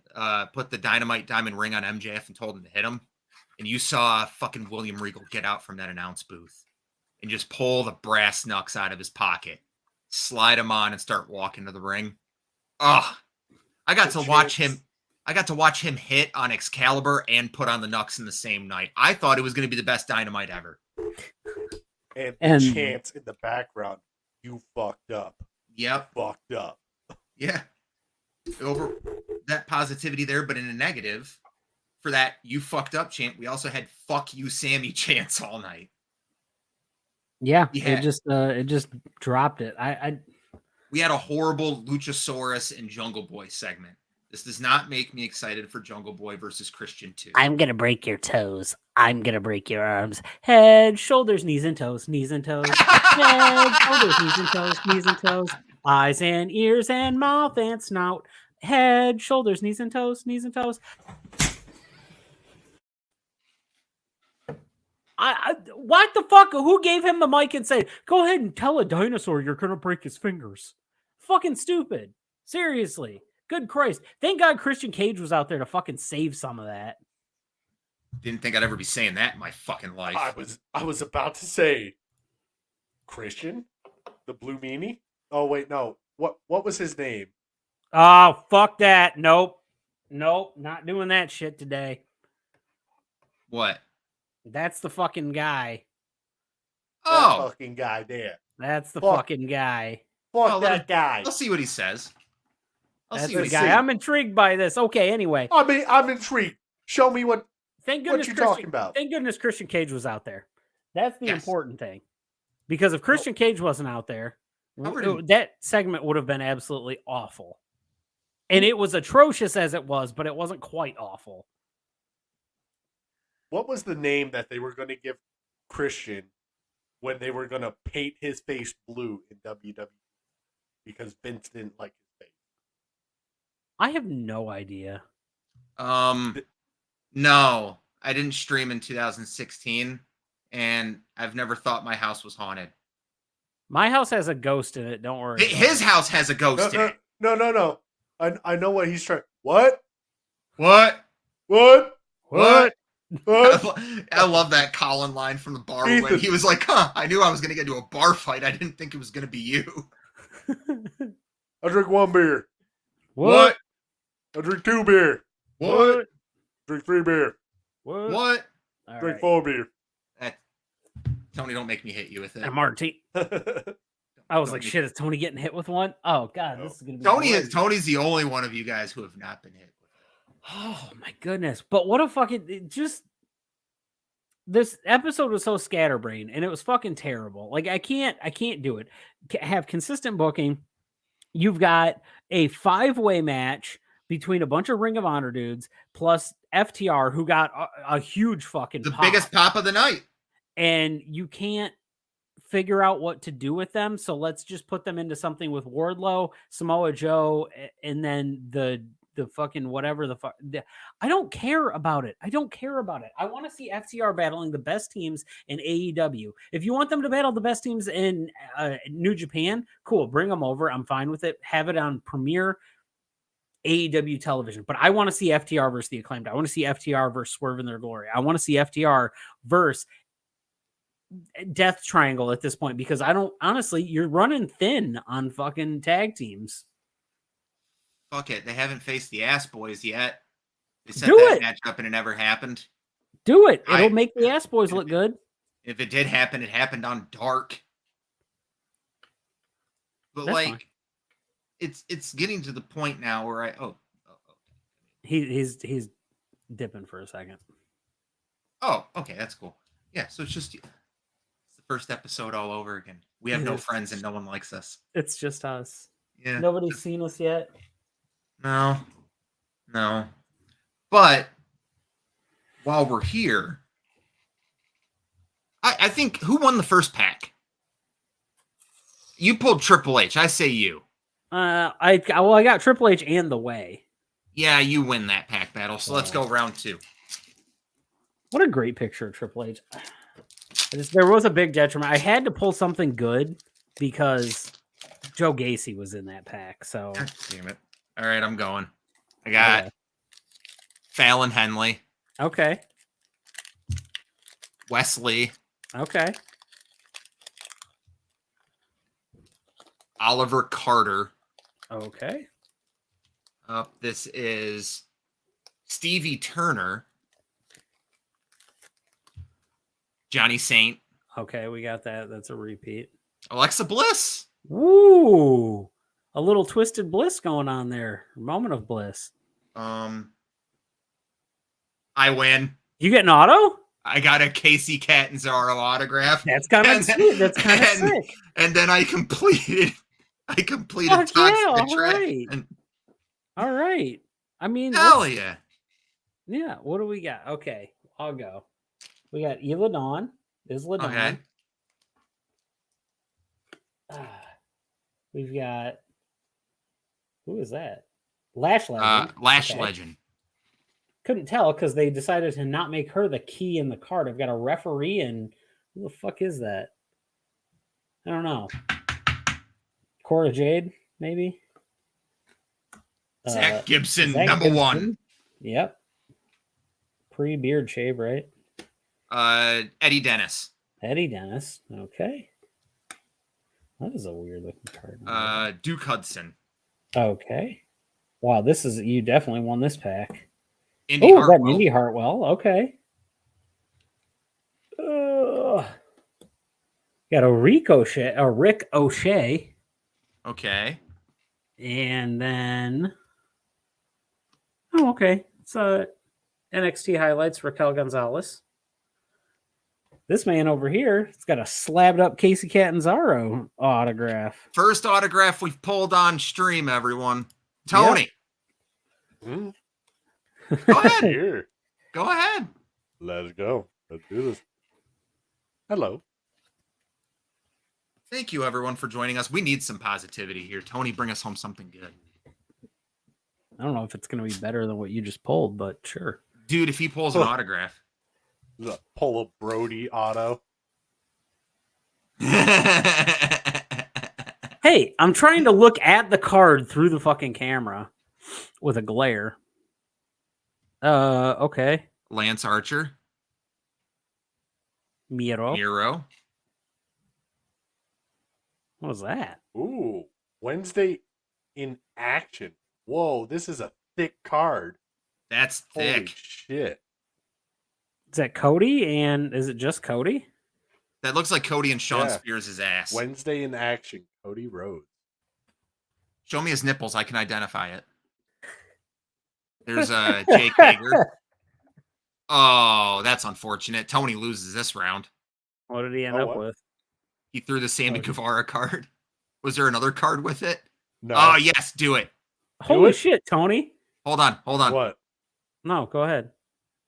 put the Dynamite diamond ring on MJF and told him to hit him. And you saw fucking William Regal get out from that announce booth and just pull the brass knucks out of his pocket, slide him on, and start walking to the ring. Oh, I got to watch him hit on Excalibur and put on the knucks in the same night. I thought it was going to be the best Dynamite ever. And the chants in the background, you fucked up. Yep. Fucked up. Yeah. Over that positivity there, but in a negative, for that you fucked up chant, we also had fuck you Sammy chants all night. Yeah. It just dropped it. We had a horrible Luchasaurus and Jungle Boy segment. This does not make me excited for Jungle Boy versus Christian 2. I'm going to break your toes. I'm going to break your arms. Head, shoulders, knees and toes, knees and toes. Head, shoulders, knees and toes, knees and toes. Eyes and ears and mouth and snout. Head, shoulders, knees and toes, knees and toes. What the fuck? Who gave him the mic and said, go ahead and tell a dinosaur you're going to break his fingers? Fucking stupid. Seriously. Good Christ. Thank God Christian Cage was out there to fucking save some of that. Didn't think I'd ever be saying that in my fucking life. I was about to say Christian, the Blue Meanie. Oh wait, no. What was his name? Oh, fuck that. Nope, not doing that shit today. What? That's the fucking guy. That fucking guy there. That's the fucking guy. Fuck that guy. I'll see what he says. That's the guy. I'm intrigued by this. Okay, anyway. I mean, I'm intrigued. Show me what you're talking about. Thank goodness Christian Cage was out there. That's the important thing. Because if Christian Cage wasn't out there, that segment would have been absolutely awful. And it was atrocious as it was, but it wasn't quite awful. What was the name that they were going to give Christian when they were going to paint his face blue in WWE? Because Vince didn't like his face. I have no idea. No, I didn't stream in 2016, and I've never thought my house was haunted. My house has a ghost in it. Don't worry. His house has a ghost in it. No. I know what he's trying. What? I love that Colin line from the bar when he was like, I knew I was going to get into a bar fight. I didn't think it was going to be you. I drink 1 beer. What? I drink 2 beer. What? Drink 3 beer. What? Drink 4 beer. Tony, don't make me hit you with it. And Marty. I was like, shit, is Tony getting hit with one? Oh, God, this is going to be Tony's the only one of you guys who have not been hit with it. Oh, my goodness. But what a fucking... This episode was so scatterbrained, and it was fucking terrible. Like, I can't do it. Have consistent booking. You've got a 5-way match between a bunch of Ring of Honor dudes plus FTR, who got a huge fucking biggest pop of the night. And you can't figure out what to do with them. So let's just put them into something with Wardlow, Samoa Joe, and then the fucking whatever the fuck. I don't care about it. I want to see FTR battling the best teams in AEW. If you want them to battle the best teams in New Japan, cool. Bring them over. I'm fine with it. Have it on Premiere. AEW television, but I want to see FTR versus the Acclaimed. I want to see FTR versus Swerve in their glory. I want to see FTR versus Death Triangle at this point, because I don't, honestly, you're running thin on fucking tag teams. Fuck it. They haven't faced the Ass Boys yet. They set Do that it. match up and it never happened. Do it. It'll I- make the Ass Boys look good. If it did happen, it happened on Dark. But That's like, fine. it's getting to the point now where He's dipping for a second. okay, that's cool. Yeah, so it's the first episode all over again. We have no friends and no one likes us. It's just us. Yeah. Nobody's seen us yet. No. But while we're here, I think who won the first pack? You pulled Triple H. I say you. I got Triple H and The Way. Yeah, you win that pack battle. So let's go round 2. What a great picture of Triple H. There was a big detriment. I had to pull something good because Joe Gacy was in that pack. So God damn it. All right, I'm going. I got Fallon Henley. Okay. Wesley. Okay. Oliver Carter. Okay. This is Stevie Turner. Johnny Saint. Okay, we got that. That's a repeat. Alexa Bliss. Ooh. A little twisted bliss going on there. Moment of bliss. I win. You get an auto? I got a Casey Catanzaro autograph. That's kind of sweet. That's kind of and- sick. And then I completed Fuck Toxic yeah, all Attraction. right. And All right. I mean, hell yeah. Yeah. What do we got? Okay, I'll go. We got Ela Dawn. Isla Dawn. Okay. We've got, who is that? Lash Legend. Lash Okay. Legend. Couldn't tell because they decided to not make her the key in the card. I've got a referee, and who the fuck is that? I don't know. Cora Jade, maybe? Zach Gibson, Zach number Gibson. 1. Yep. Pre-beard shave, right? Eddie Dennis. Eddie Dennis. Okay. That is a weird looking card. Duke Hudson. Okay. Wow, this is, you definitely won this pack. Indy Oh, got Hartwell. Indy Hartwell. Okay. Got a Rick O'Shea. Okay. And then, okay. It's NXT highlights, Raquel Gonzalez. This man over here, it's got a slabbed up Casey Catanzaro autograph. First autograph we've pulled on stream, everyone. Tony. Go ahead. Here. Go ahead. Let's go. Let's do this. Hello. Thank you, everyone, for joining us. We need some positivity here. Tony, bring us home something good. I don't know if it's going to be better than what you just pulled, but sure. Dude, if he pulls an autograph. This is a Polo Brody auto. Hey, I'm trying to look at the card through the fucking camera with a glare. Okay. Lance Archer. Miro. What was that? Ooh. Wednesday in action. Whoa, this is a thick card. That's Holy thick. shit. Is that Cody? And is it just Cody? That looks like Cody and Sean Yeah. Spears' ass. Wednesday in action. Cody Rhodes. Show me his nipples. I can identify it. There's Jake Hager. Oh, that's unfortunate. Tony loses this round. What did he end Oh, up what? with? He threw the Sammy Oh. Guevara card. Was there another card with it? No. Oh, yes. Do it. Holy it? shit, Tony. Hold on. What? No, go ahead.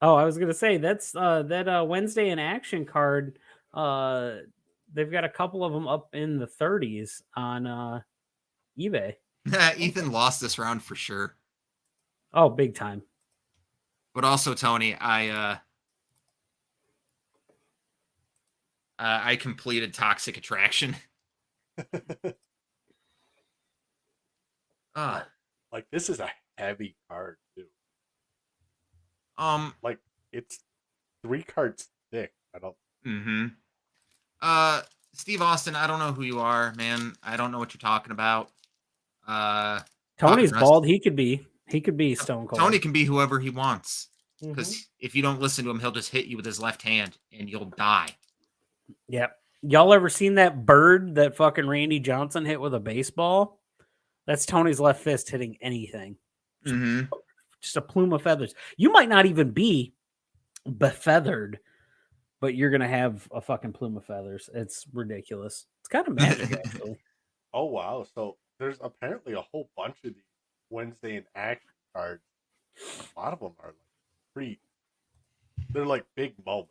Oh, I was gonna say that's that Wednesday in action card. They've got a couple of them up in the 30s on eBay. Ethan lost this round for sure. Oh, big time. But also, Tony, I completed Toxic Attraction. Like, this is a heavy card too. Um. Like it's 3 cards thick. I don't. Mm-hmm. Steve Austin, I don't know who you are, man. I don't know what you're talking about. Tony's Talking bald. He could be Stone Cold. Tony can be whoever he wants. Mhm. Because if you don't listen to him, he'll just hit you with his left hand and you'll die. Yep. Y'all ever seen that bird that fucking Randy Johnson hit with a baseball? That's Tony's left fist hitting anything. Mm-hmm. Just a plume of feathers. You might not even be befeathered, but you're gonna have a fucking plume of feathers. It's ridiculous. It's kind of magic, actually. Oh wow! So there's apparently a whole bunch of these Wednesday in action cards. A lot of them are like pretty. They're like big moments.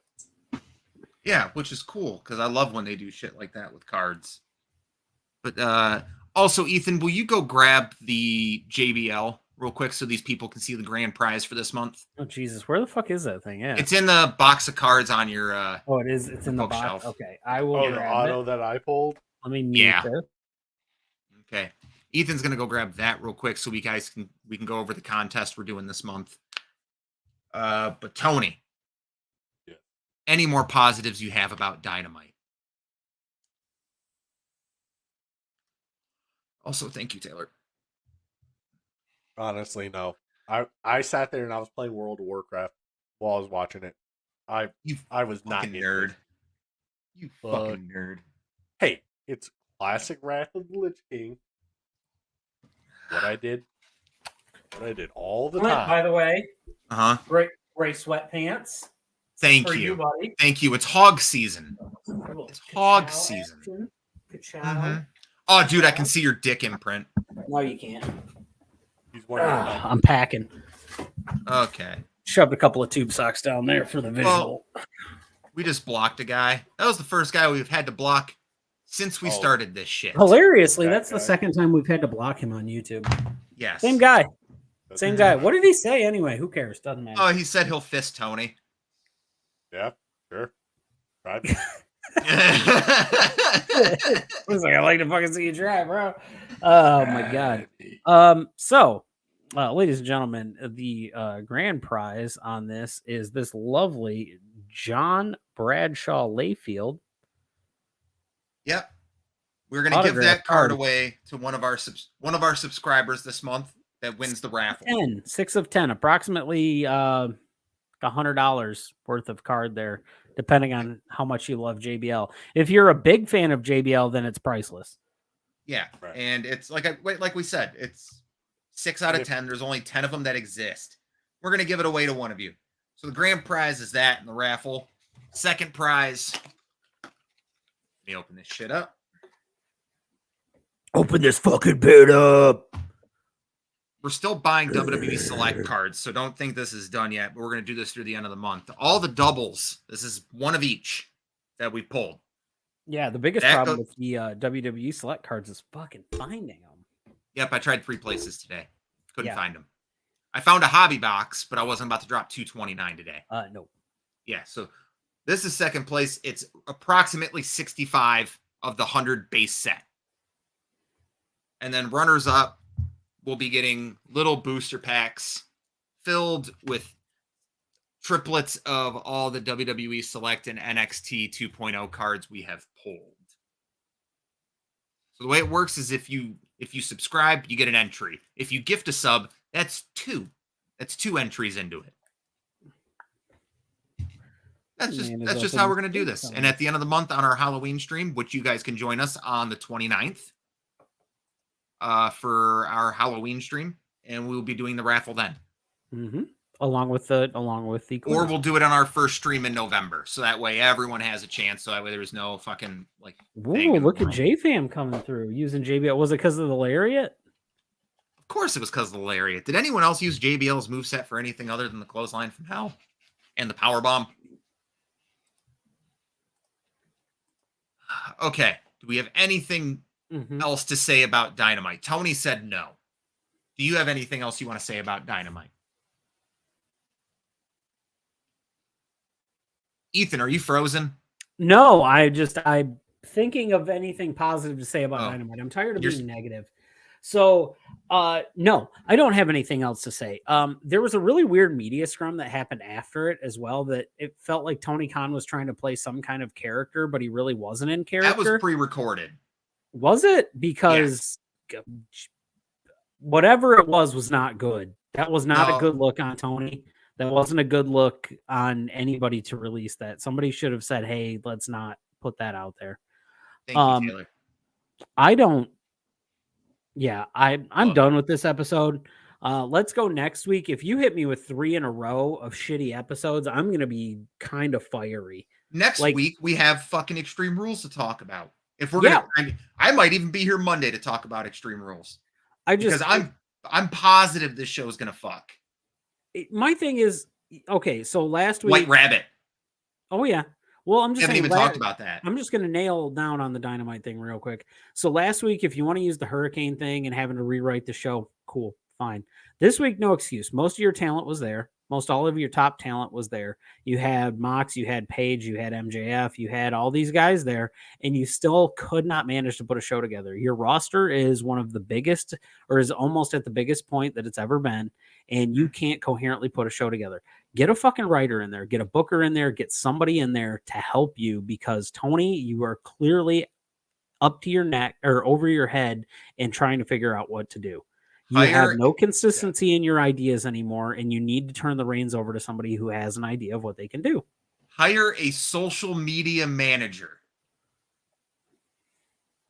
Yeah, which is cool because I love when they do shit like that with cards. But also, Ethan, will you go grab the JBL real quick so these people can see the grand prize for this month? Oh Jesus, where the fuck is that thing? Yeah, It's in the box of cards on your. oh, it is. It's in the box. bookshelf. Okay, I will Oh, the grab auto it. that I pulled. Let me mute Yeah. this. Okay, Ethan's gonna go grab that real quick so we can go over the contest we're doing this month. But Tony, Yeah. any more positives you have about Dynamite? Also, thank you, Taylor. Honestly, no. I sat there and I was playing World of Warcraft while I was watching it. I was not Fucking into nerd. it. You But- fucking nerd. Hey, it's classic Wrath of the Lich King. What I did all the time. By the way, Uh huh. gray sweatpants. Thank For you. buddy. Thank you. It's hog season. Little It's hog ka-chow season. action. Ka-chow. Mhm. Oh, dude, I can see your dick imprint. No, you can't. He's wearing I'm packing. Okay. Shoved a couple of tube socks down there for the visual. We just blocked a guy. That was the first guy we've had to block since we Oh. started this shit. Hilariously, That that's the guy. second time we've had to block him on YouTube. Yes. Same guy. That's- Same guy. What did he say anyway? Who cares? Doesn't matter. Oh, he said he'll fist Tony. Yeah, sure. Tried. I was like, I like to fucking see you try, bro. Oh my god. So, ladies and gentlemen, the grand prize on this is this lovely John Bradshaw Layfield. Yep. We're gonna give Autograph that card card. away to one of our subscribers this month that wins the raffle. 6 of 10, approximately $100 worth of card there, depending on how much you love JBL. If you're a big fan of JBL, then it's priceless. Yeah, Right. and it's like we said, it's 6 out of 10. There's only 10 of them that exist. We're gonna give it away to one of you. So the grand prize is that in the raffle. Second prize. Let me open this shit up. Open this fucking bit up. We're still buying WWE Select cards, so don't think this is done yet. But we're gonna do this through the end of the month. All the doubles. This is one of each that we pulled. Yeah, the biggest That problem go- with the WWE select cards is fucking finding them. Yep, I tried 3 places today. Couldn't Yeah. find them. I found a hobby box, but I wasn't about to drop $229 today. No. Yeah, so this is second place. It's approximately 65 of the 100 base set. And then runners up will be getting little booster packs filled with triplets of all the WWE Select and NXT 2.0 cards we have pulled. So the way it works is if you subscribe, you get an entry. If you gift a sub, that's 2. That's 2 entries into it. That's just how we're going to do this. And at the end of the month on our Halloween stream, which you guys can join us on the 29th for our Halloween stream, and we'll be doing the raffle then. Mm-hmm. Along with the Or quiz. we'll do it on our first stream in November. So that way everyone has a chance. So that way there's no fucking like thing Ooh, in the look at world. JFam coming through using JBL. Was it because of the lariat? Of course it was because of the lariat. Did anyone else use JBL's moveset for anything other than the clothesline from hell and the power bomb? Okay. Do we have anything Mm-hmm. else to say about Dynamite? Tony said no. Do you have anything else you want to say about Dynamite? Ethan, are you frozen? No, I'm thinking of anything positive to say about Oh. Dynamite. I'm tired of You're- being negative. So No, I don't have anything else to say. There was a really weird media scrum that happened after it as well, that it felt like Tony Khan was trying to play some kind of character, but he really wasn't in That was character. pre-recorded. Was it? Because whatever it was not good. That was not a good look on Tony. That wasn't a good look on anybody to release that. Somebody should have said, hey, let's not put that out there. Thank you, Taylor. I'm done with this episode. Let's go next week. If you hit me with 3 in a row of shitty episodes, I'm going to be kind of fiery. Next week, we have fucking Extreme Rules to talk about. If we're gonna, I might even be here Monday to talk about Extreme Rules. Because I'm positive this show is gonna fuck. My thing is, okay, so last week, White Rabbit. Oh yeah. Well, I'm just haven't even talked about that. I'm just gonna nail down on the Dynamite thing real quick. So last week, if you want to use the hurricane thing and having to rewrite the show, cool, fine. This week, no excuse. Most of your talent was there. Most all of your top talent was there. You had Mox, you had Paige, you had MJF, you had all these guys there, and you still could not manage to put a show together. Your roster is one of the biggest, or is almost at the biggest point that it's ever been, and you can't coherently put a show together. Get a fucking writer in there, get a booker in there, get somebody in there to help you, because Tony, you are clearly up to your neck or over your head and trying to figure out what to do. You have no consistency in your ideas anymore, and you need to turn the reins over to somebody who has an idea of what they can do. Hire a social media manager.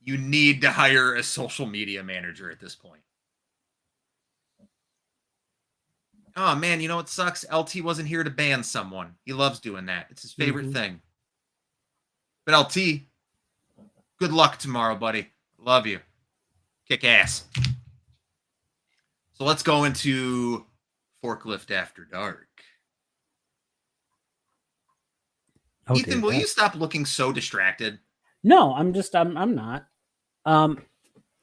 You need to hire a social media manager at this point. Oh, man, you know what sucks? LT wasn't here to ban someone. He loves doing that. It's his favorite thing. But LT, good luck tomorrow, buddy. Love you. Kick ass. So let's go into Forklift After Dark. Ethan, will you stop looking so distracted? No, I'm not.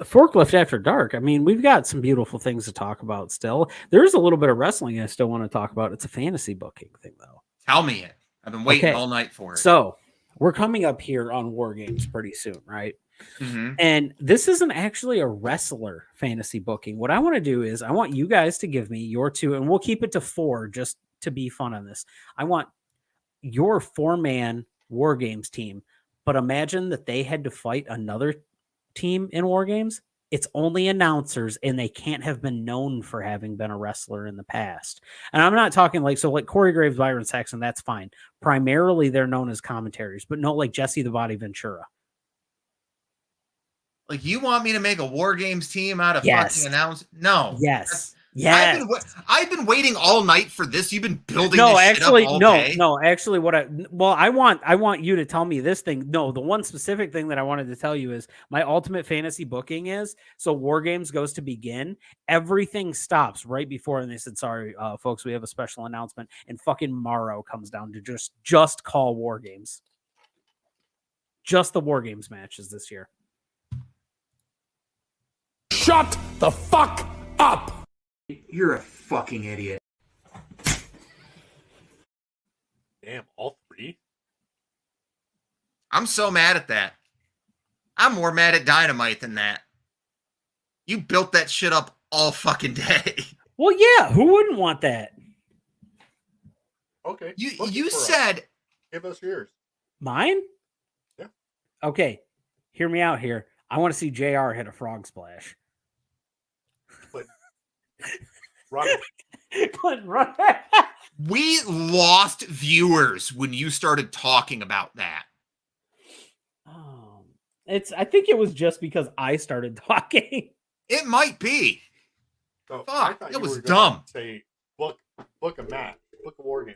Forklift After Dark. I mean, we've got some beautiful things to talk about still. There's a little bit of wrestling I still want to talk about. It's a fantasy booking thing, though. Tell me it. I've been waiting all night for it. So we're coming up here on War Games pretty soon, right? Mm-hmm. And this isn't actually a wrestler fantasy booking. What I want to do is I want you guys to give me your 2, and we'll keep it to 4 just to be fun on this. I want your 4-man War Games team, but imagine that they had to fight another team in War Games. It's only announcers, and they can't have been known for having been a wrestler in the past. And I'm not talking like Corey Graves, Byron Saxon, that's fine. Primarily, they're known as commentaries, but no like Jesse the Body Ventura. Like, you want me to make a War Games team out of fucking announce? No. Yes. I've been waiting all night for this. You've been building this shit up all day. No, actually I want you to tell me this thing. No, the one specific thing that I wanted to tell you is my ultimate fantasy booking is, so War Games goes to begin, everything stops right before, and they said, sorry, folks, we have a special announcement, and fucking Morrow comes down to just call War Games. Just the War Games matches this year. Shut the fuck up! You're a fucking idiot. Damn, all 3? I'm so mad at that. I'm more mad at Dynamite than that. You built that shit up all fucking day. Well, yeah, who wouldn't want that? Okay. You said... Give us yours. Mine? Yeah. Okay, hear me out here. I want to see JR hit a frog splash. But run. We lost viewers when you started talking about that. I think it was just because I started talking. It might be. So fuck, it was dumb. Say book a match, book a War Game.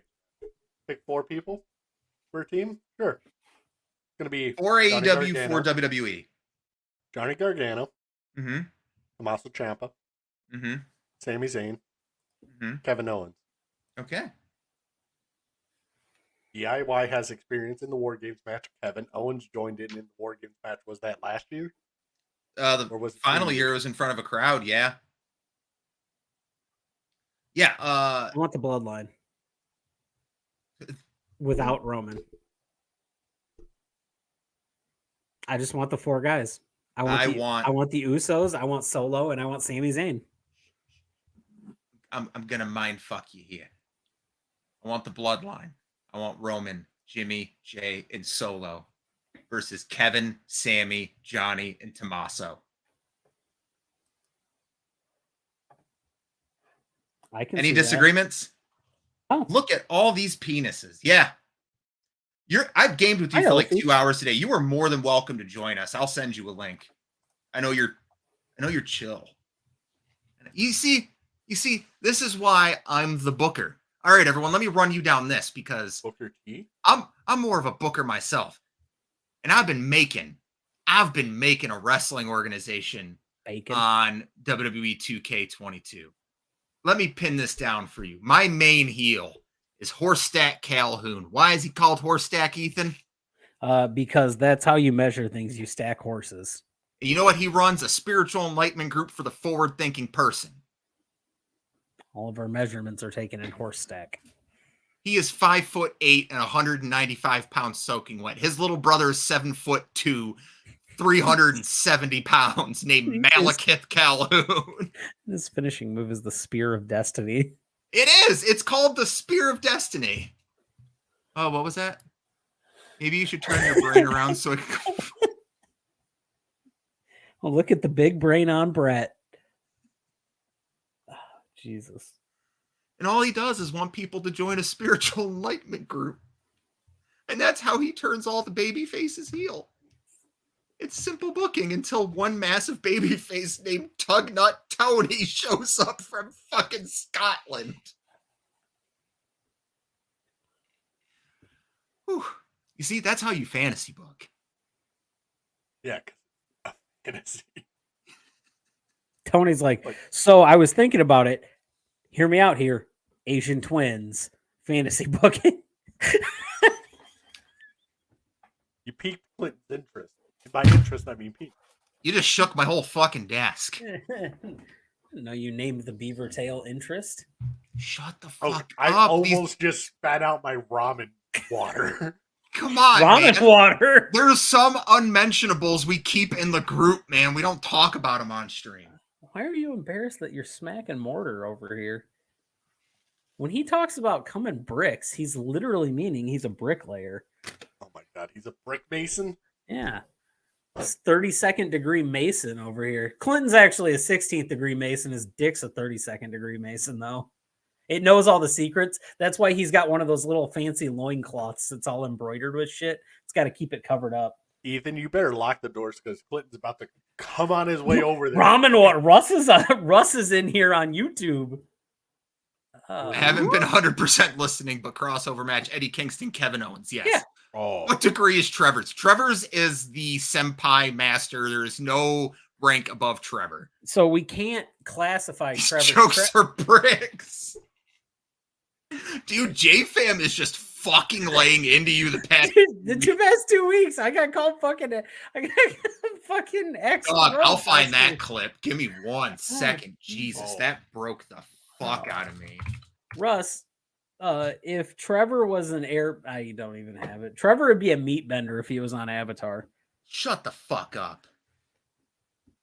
Pick 4 people for a team. Sure. It's gonna be 4 AEW, 4 WWE. Johnny Gargano. Mm-hmm. Tommaso Ciampa. Mm-hmm. Sami Zayn. Mm-hmm. Kevin Owens. Okay. DIY has experience in the War Games match. Kevin Owens joined in the War Games match. Was that last year? The final year was in front of a crowd, yeah. Yeah. I want the bloodline. Without Roman. I just want the 4 guys. I want I the, want- I want the Usos. I want Solo, and I want Sami Zayn. I'm gonna mind fuck you here. I want the bloodline. I want Roman, Jimmy, Jay, and Solo versus Kevin, Sammy, Johnny, and Tommaso. I can. Any see that. disagreements? Oh. Look at all these penises. Yeah. I've gamed with you for like 2 hours today. You are more than welcome to join us. I'll send you a link. I know you're chill. You see, this is why I'm the booker. All right, everyone, let me run you down this because Booker T. I'm more of a booker myself. And I've been making a wrestling organization on WWE 2K22. Let me pin this down for you. My main heel is Horstack Calhoun. Why is he called Horstack, Ethan? Because that's how you measure things. You stack horses. And you know what he runs? A spiritual enlightenment group for the forward-thinking person. All of our measurements are taken in horse stack. He is 5'8" and 195 pounds soaking wet. His little brother is 7'2", 370 pounds, named Malekith Calhoun. His finishing move is the Spear of Destiny. It is. It's called the Spear of Destiny. Oh, what was that? Maybe you should turn your brain around so it can go. Oh, look at the big brain on Brett. Oh, Jesus. And all he does is want people to join a spiritual enlightenment group. And that's how he turns all the baby faces heel. It's simple booking until one massive baby face named Tugnut Tony shows up from fucking Scotland. Whew. You see, that's how you fantasy book. Yeah, fantasy. Tony's like, so I was thinking about it. Hear me out here. Asian twins, fantasy booking. You piqued Clinton's interest. And by interest, I mean Pete. You just shook my whole fucking desk. No, you named the beaver tail interest. Shut the fuck I up. almost just spat out my ramen water. Come on, Ramen man. water. There's some unmentionables we keep in the group, man. We don't talk about them on stream. Why are you embarrassed that you're smacking mortar over here? When he talks about coming bricks, he's literally meaning he's a bricklayer. Oh my god, he's a brick mason? Yeah. It's 32nd degree Mason over here. Clinton's actually a 16th degree Mason. His dick's a 32nd degree Mason, though. It knows all the secrets. That's why he's got one of those little fancy loincloths that's all embroidered with shit. It's got to keep it covered up. Ethan, you better lock the doors because Clinton's about to come on his way over there. Ramen water. Russ is in here on YouTube. I haven't been 100% listening, but crossover match, Eddie Kingston, Kevin Owens, yes. Yeah. Oh. What degree is Trevor's? Trevor's is the senpai master. There is no rank above Trevor. So we can't classify These Trevor. jokes are bricks. Dude, J-Fam is just fucking laying into you the past. The past 2 weeks, I got called fucking. I got fucking ex. Dog, I'll find that clip. Give me 1 second. Jesus, Oh. that broke the fuck out of me. Russ, if Trevor was an air, I don't even have it. Trevor would be a meat bender if he was on Avatar. Shut the fuck up.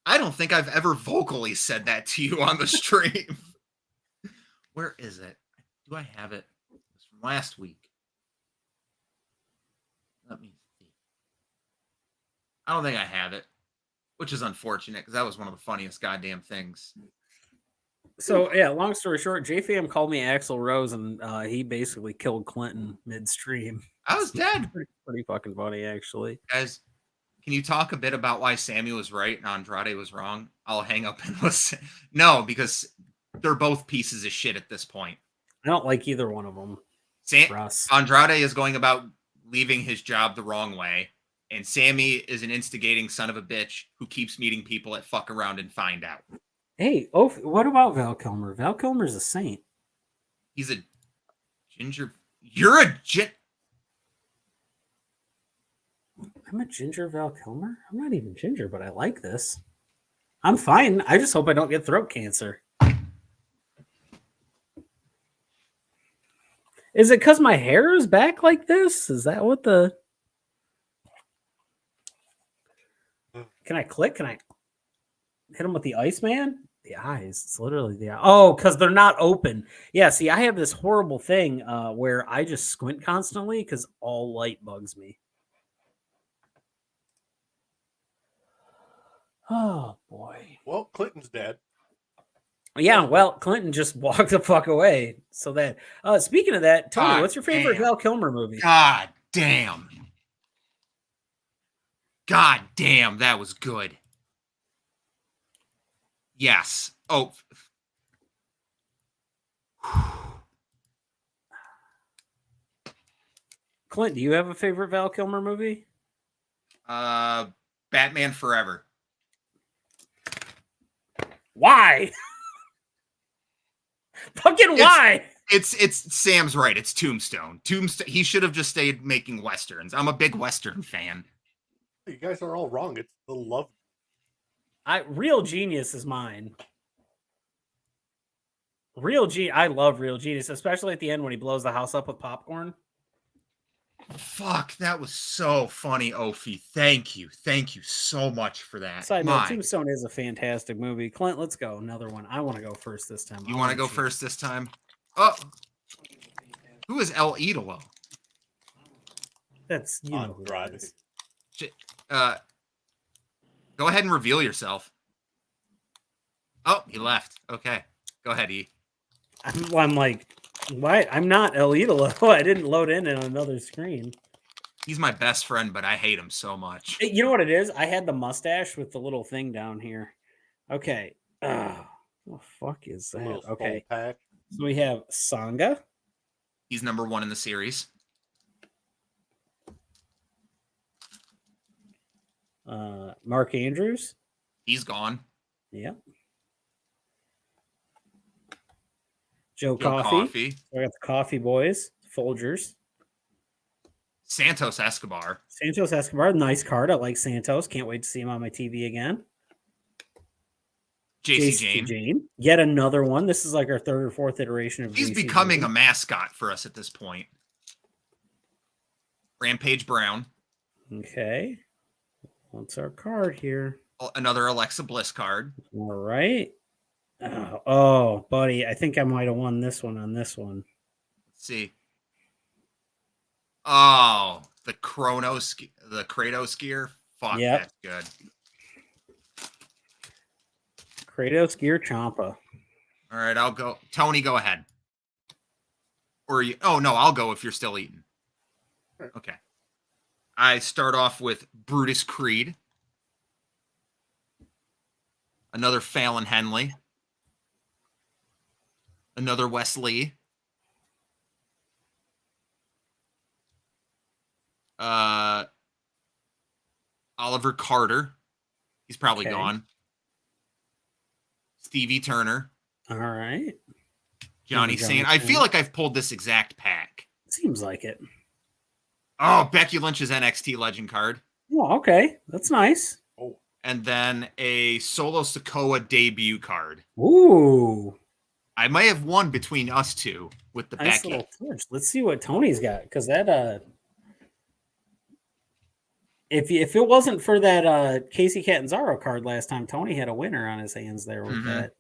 I don't think I've ever vocally said that to you on the stream. Where is it? Do I have it? It's from last week. Let me see. I don't think I have it, which is unfortunate because that was one of the funniest goddamn things. So yeah, long story short, JFam called me Axl Rose, and he basically killed Clinton midstream. I was dead. Pretty fucking funny, actually. Guys, can you talk a bit about why Sammy was right and Andrade was wrong? I'll hang up and listen. No, because they're both pieces of shit at this point. I don't like either one of them. Russ. Andrade is going about leaving his job the wrong way, and Sammy is an instigating son of a bitch who keeps meeting people at fuck around and find out. Hey, what about Val Kilmer? Val Kilmer's a saint. He's a ginger. You're a I'm a ginger Val Kilmer? I'm not even ginger, but I like this. I'm fine. I just hope I don't get throat cancer. Is it because my hair is back like this? Is that what the... Can I click? Can I hit him with the Iceman? The eyes. It's literally the eye. Oh, because they're not open. Yeah, see, I have this horrible thing where I just squint constantly because all light bugs me. Oh boy. Well, Clinton's dead. Yeah, well, Clinton just walked the fuck away. So that speaking of that, Tony, God what's your favorite damn. Val Kilmer movie? God damn. God damn, that was good. Yes. Oh. Clint, do you have a favorite Val Kilmer movie? Batman Forever. Why? Fucking why? It's Sam's right. It's Tombstone. He should have just stayed making westerns. I'm a big western fan. You guys are all wrong. It's the love. Real Genius is mine. I love Real Genius, especially at the end when he blows the house up with popcorn. Fuck, that was so funny, Ophi. Thank you so much for that. Side note, Tombstone is a fantastic movie. Clint, let's go. Another one. I want to go first this time. You want to go first this time? Oh, who is El Idolo? That's you know who that is. Go ahead and reveal yourself. Oh, he left. Okay, go ahead, E. I'm like, why? I'm not El Idolo. I didn't load in on another screen. He's my best friend, but I hate him so much. You know what it is? I had the mustache with the little thing down here. Okay. What the fuck is that? Okay. So we have Sangha. He's number 1 in the series. Mark Andrews. He's gone. Yep. Joe Coffey. So I got the Coffee Boys, Folgers. Santos Escobar. Nice card. I like Santos. Can't wait to see him on my TV again. JC Jane. Yet another one. This is like our 3rd or 4th iteration of He's JC becoming Jane. a mascot for us at this point. Rampage Brown. Okay. What's our card here? Another Alexa Bliss card. All right. Oh, buddy. I think I might have won this one on this one. Let's see. Oh, the Kratos gear. Fuck, yep. That's good. Kratos gear Champa. All right, I'll go. Tony, go ahead. Or you? Oh no, I'll go if you're still eating. Okay. I start off with Brutus Creed. Another Fallon Henley. Another Wes Lee. Oliver Carter. He's probably gone. Stevie Turner. All right. Johnny Sand. I feel like I've pulled this exact pack. Seems like it. Oh, Becky Lynch's NXT Legend card. Oh, okay. That's nice. Oh. And then a Solo Sikoa debut card. Ooh. I might have won between us two with the nice Becky. Little touch. Let's see what Tony's got. Because that if it wasn't for that Casey Catanzaro card last time, Tony had a winner on his hands there with that.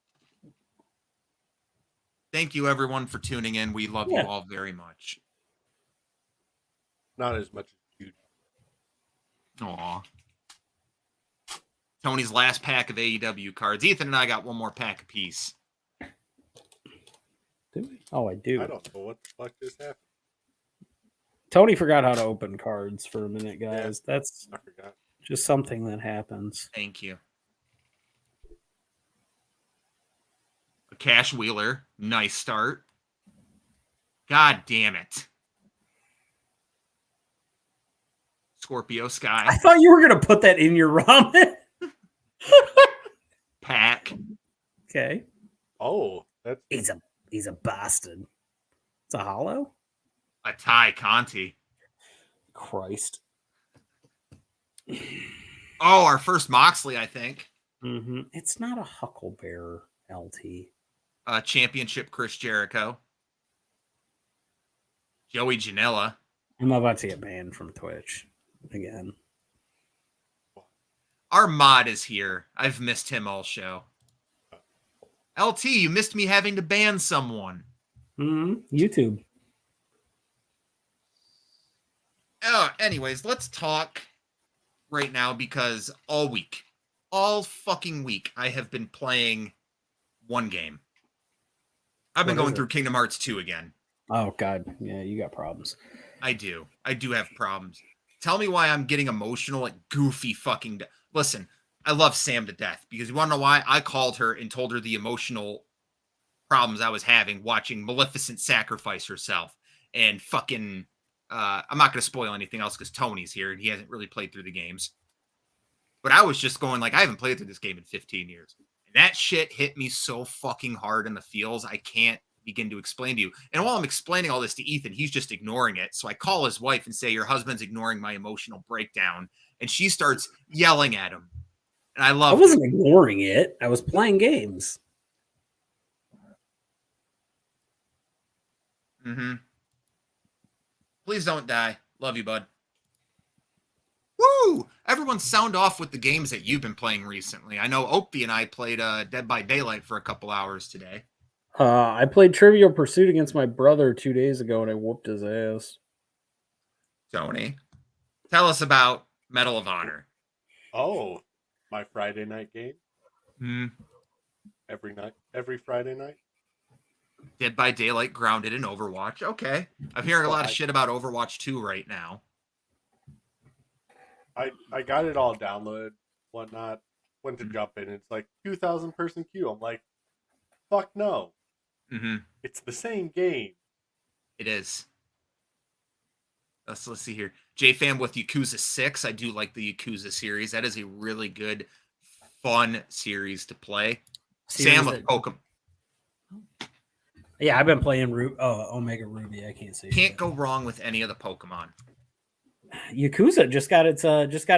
Thank you everyone for tuning in. We love you all very much. Not as much as you. Aw. Tony's last pack of AEW cards. Ethan and I got one more pack apiece. Do we? Oh, I do. I don't know what the fuck just happened. Tony forgot how to open cards for a minute, guys. Yeah, That's I forgot. just something that happens. Thank you. A Cash Wheeler. Nice start. God damn it. Scorpio Sky. I thought you were going to put that in your ramen. Pack. Okay. Oh, that's He's a bastard. It's a hollow? A Ty Conti. Christ. Oh, our first Moxley, I think. Mm-hmm. It's not a Hucklebear LT. Championship Chris Jericho. Joey Janela. I'm about to get banned from Twitch again. Our mod is here. I've missed him all show. LT, you missed me having to ban someone. YouTube. Anyways, let's talk right now because all fucking week, I have been playing one game. I've been going through Kingdom Hearts 2 again. Oh, God. Yeah, you got problems. I do have problems. Tell me why I'm getting emotional at goofy fucking... Listen, I love Sam to death because you want to know why? I called her and told her the emotional problems I was having watching Maleficent sacrifice herself and fucking... I'm not going to spoil anything else because Tony's here and he hasn't really played through the games. But I was just going like, I haven't played through this game in 15 years. And that shit hit me so fucking hard in the feels, I can't begin to explain to you. And while I'm explaining all this to Ethan, he's just ignoring it. So I call his wife and say, your husband's ignoring my emotional breakdown. And she starts yelling at him. And I wasn't ignoring it. I was playing games. Mm-hmm. Please don't die. Love you, bud. Woo! Everyone sound off with the games that you've been playing recently. I know Opie and I played Dead by Daylight for a couple hours today. I played Trivial Pursuit against my brother 2 days ago, and I whooped his ass. Tony, tell us about Medal of Honor. Oh, my Friday night game. Every Friday night. Dead by Daylight, grounded in Overwatch. Okay, I'm hearing a lot of shit about Overwatch 2 right now. I got it all downloaded, whatnot. Went to jump in. It's like 2,000 person queue. I'm like, fuck no. Mm-hmm. It's the same game. It is. Let's see here. JFam with Yakuza 6. I do like the Yakuza series. That is a really good, fun series to play. Sam with Pokemon. Yeah, I've been playing Omega Ruby. I can't say. Can't go wrong with any of the Pokemon. Yakuza just got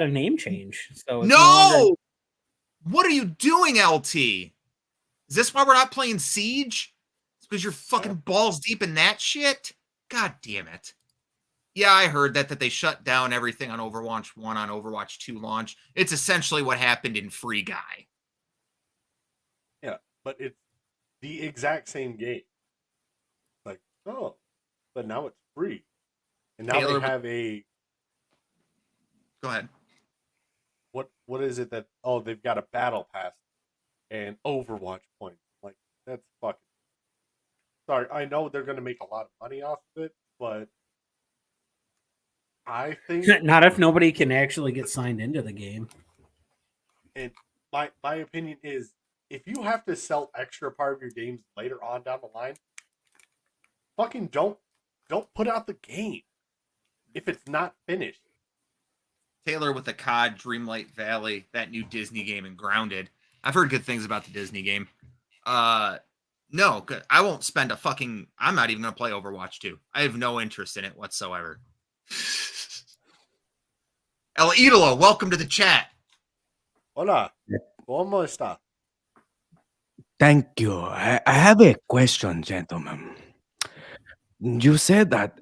a name change. So it's no. What are you doing, LT? Is this why we're not playing Siege? It's because you're fucking balls deep in that shit? God damn it. Yeah, I heard that they shut down everything on Overwatch 1 on Overwatch 2 launch. It's essentially what happened in Free Guy. Yeah, but it's the exact same game. Like, oh, but now it's free. And now they have a... Go ahead. What is it that... Oh, they've got a battle pass and Overwatch points. Like, that's fucking... Sorry, I know they're going to make a lot of money off of it, but I think... Not if nobody can actually get signed into the game. And my opinion is, if you have to sell extra part of your games later on down the line, fucking don't put out the game if it's not finished. Taylor with the COD, Dreamlight Valley, that new Disney game, and Grounded. I've heard good things about the Disney game. No, I won't spend I'm not even going to play Overwatch 2. I have no interest in it whatsoever. El Idolo, welcome to the chat. Hola. ¿Cómo está? Thank you. I have a question, gentlemen. You said that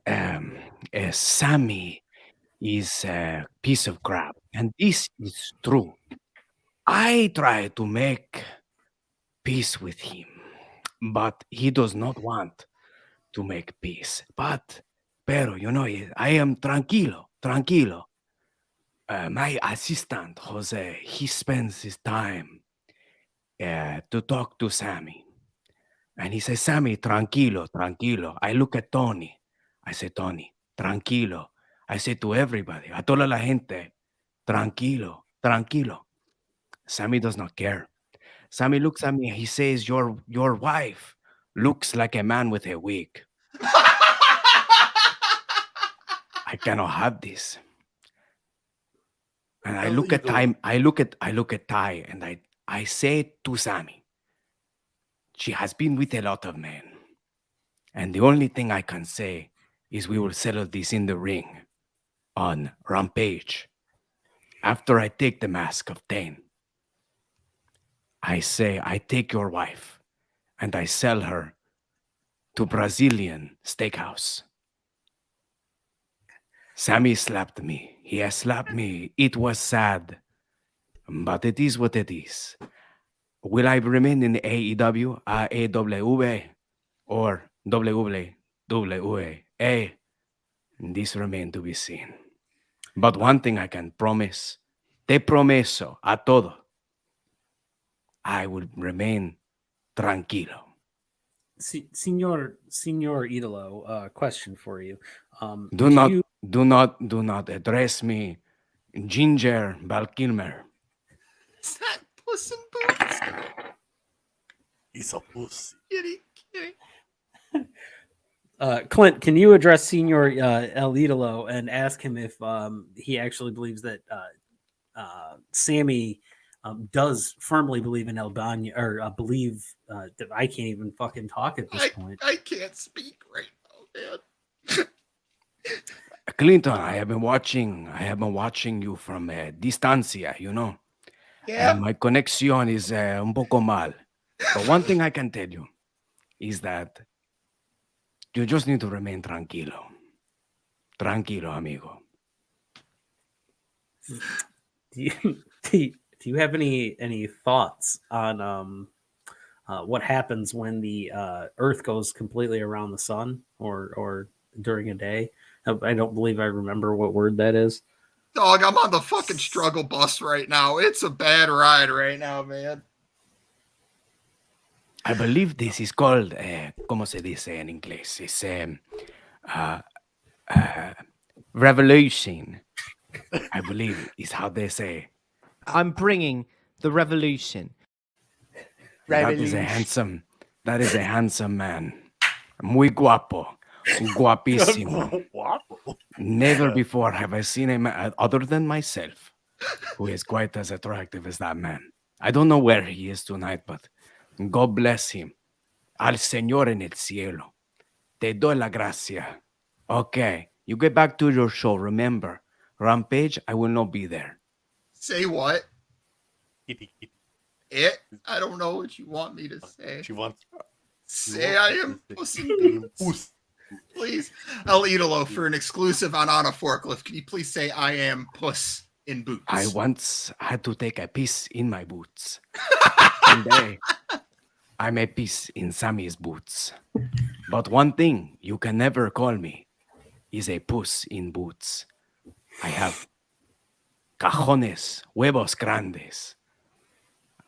Sammy is a piece of crap, and this is true. I try to make peace with him, but he does not want to make peace. Pero, I am tranquilo. My assistant, Jose, he spends his time to talk to Sammy. And he says, Sammy, tranquilo. I look at Tony. I say, Tony, tranquilo. I say to everybody, a toda la gente, tranquilo. Sammy does not care. Sammy looks at me. He says, your wife looks like a man with a wig. I cannot have this. And I look at Ty. I look at Ty, and I say to Sammy, she has been with a lot of men. And the only thing I can say is we will settle this in the ring on Rampage. After I take the mask of Dane, I say, I take your wife and I sell her to Brazilian steakhouse. Sammy slapped me. He has slapped me. It was sad. but it is what it is. Will I remain in AEW, AEW, or WWE? This remains to be seen. But one thing I can promise, te promeso a todo, I will remain tranquilo. Senor Idolo, question for you. Do not address me, Ginger Balkilmer. Is that Puss in Boots? He's a pussy. Kitty. Clint, can you address Senor El Idolo and ask him if he actually believes that Sammy does firmly believe in Albania, or believe that I can't even fucking talk at this point. I can't speak right now, man. Clinton, I have been watching you from distancia, you know. Yeah. And my connection is un poco mal. But one thing I can tell you is that you just need to remain tranquilo. Tranquilo, amigo. Do you have any thoughts on what happens when the Earth goes completely around the sun, or during a day? I don't believe I remember what word that is. Dog, I'm on the fucking struggle bus right now. It's a bad ride right now, man. I believe this is called, ¿cómo se dice en inglés? It's revolution. I believe is how they say. I'm bringing the revolution. That is a handsome man. Muy guapo. Guapísimo. Guapo. Never before have I seen a man, other than myself, who is quite as attractive as that man. I don't know where he is tonight, but God bless him. Al Señor en el cielo. Te doy la gracia. Okay, you get back to your show. Remember, Rampage, I will not be there. Say what? Kitty. I don't know what you want me to say. She wants. Say I am Puss in Boots. Please. El Idolo, for an exclusive on a Forklift, can you please say I am Puss in Boots? I once had to take a piss in my boots. Today, I'm a piece in Sammy's boots. But one thing you can never call me is a puss in boots. I have cajones, huevos grandes.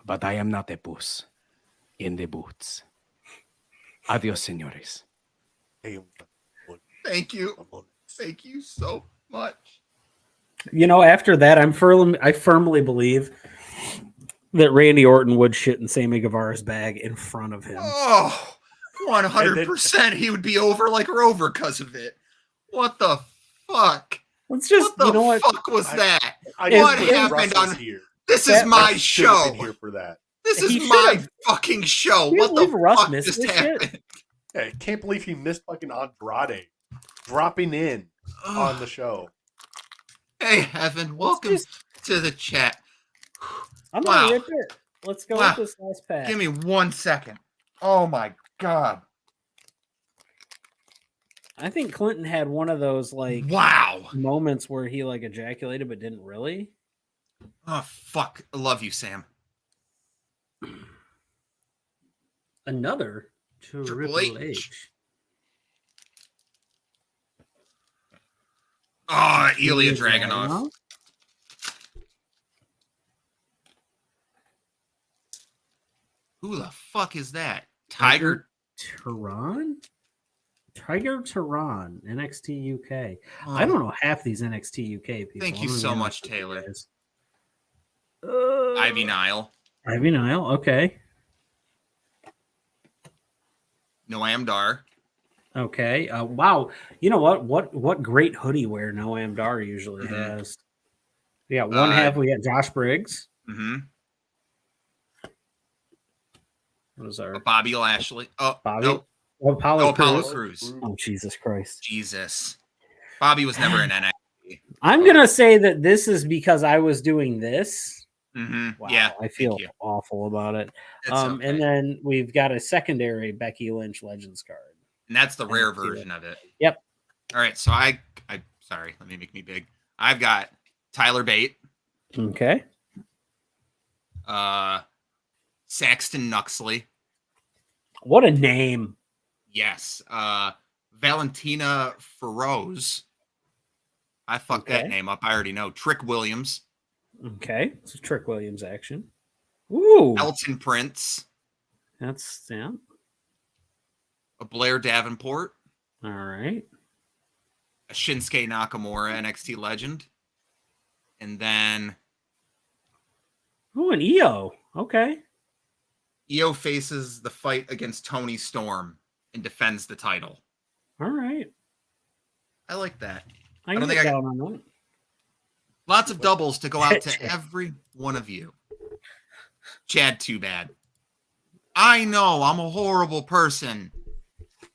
But I am not a puss in the boots. Adios, señores. Thank you. Thank you so much. You know, after that, I firmly believe that Randy Orton would shit in Sammy Guevara's bag in front of him. Oh, 100%. He would be over like Rover because of it. What the fuck? Let's just, What you know the what? fuck was that? I What wish happened Russ was on here. This is That my Russ should have show. been here for that. This He is my should've. fucking show. Can you What the believe Russ fuck missed just this shit? happened? Yeah, I can't believe he missed fucking Andrade dropping in on the show. Hey, Evan, welcome to the chat. I'm Wow. not rip it. Let's go Wow. with this last pack. Give me 1 second. Oh my god. I think Clinton had one of those like Wow. moments where he like ejaculated but didn't really. Oh fuck. I love you, Sam. Another Triple Triple H. H. Oh, Ilya Ilya Dragunov. Dragunov? Who the fuck is that? Tiger? Tehran? Tiger Tehran, NXT UK. Oh, I don't know half these NXT UK people. Thank you I'm gonna so be much, honest with you Taylor. guys. Ivy Nile. Ivy Nile, okay. Noam Dar. Okay. Wow. You know what great hoodie wear Noam Dar usually Mhm. has. We got one half, we got Josh Briggs. Mm-hmm. What was our Bobby Lashley. Oh, Bobby? nope. Oh, Apollo No, Apollo Crews. Crews. Oh, Jesus Christ. Jesus. Bobby was never in NXT. I'm going to say that this is because I was doing this. Mm-hmm. Wow. Yeah. I feel thank you. awful about it. It's okay. And then we've got a secondary Becky Lynch Legends card. And that's the rare NXT. version of it. Yep. All right. So I sorry, let me make me big. I've got Tyler Bate. Okay. Saxton Nuxley. What a name. Yes. Valentina Feroz. I fucked that name up. I already know. Trick Williams. Okay. It's a Trick Williams action. Ooh. Elton Prince. That's, yeah. A Blair Davenport. All right. A Shinsuke Nakamura, NXT legend. And then... Ooh, an EO. Okay. EO faces the fight against Tony Storm and defends the title. All right. I like that. I don't think get down on that. Lots of doubles to go out to every one of you. Chad, too bad. I know, I'm a horrible person.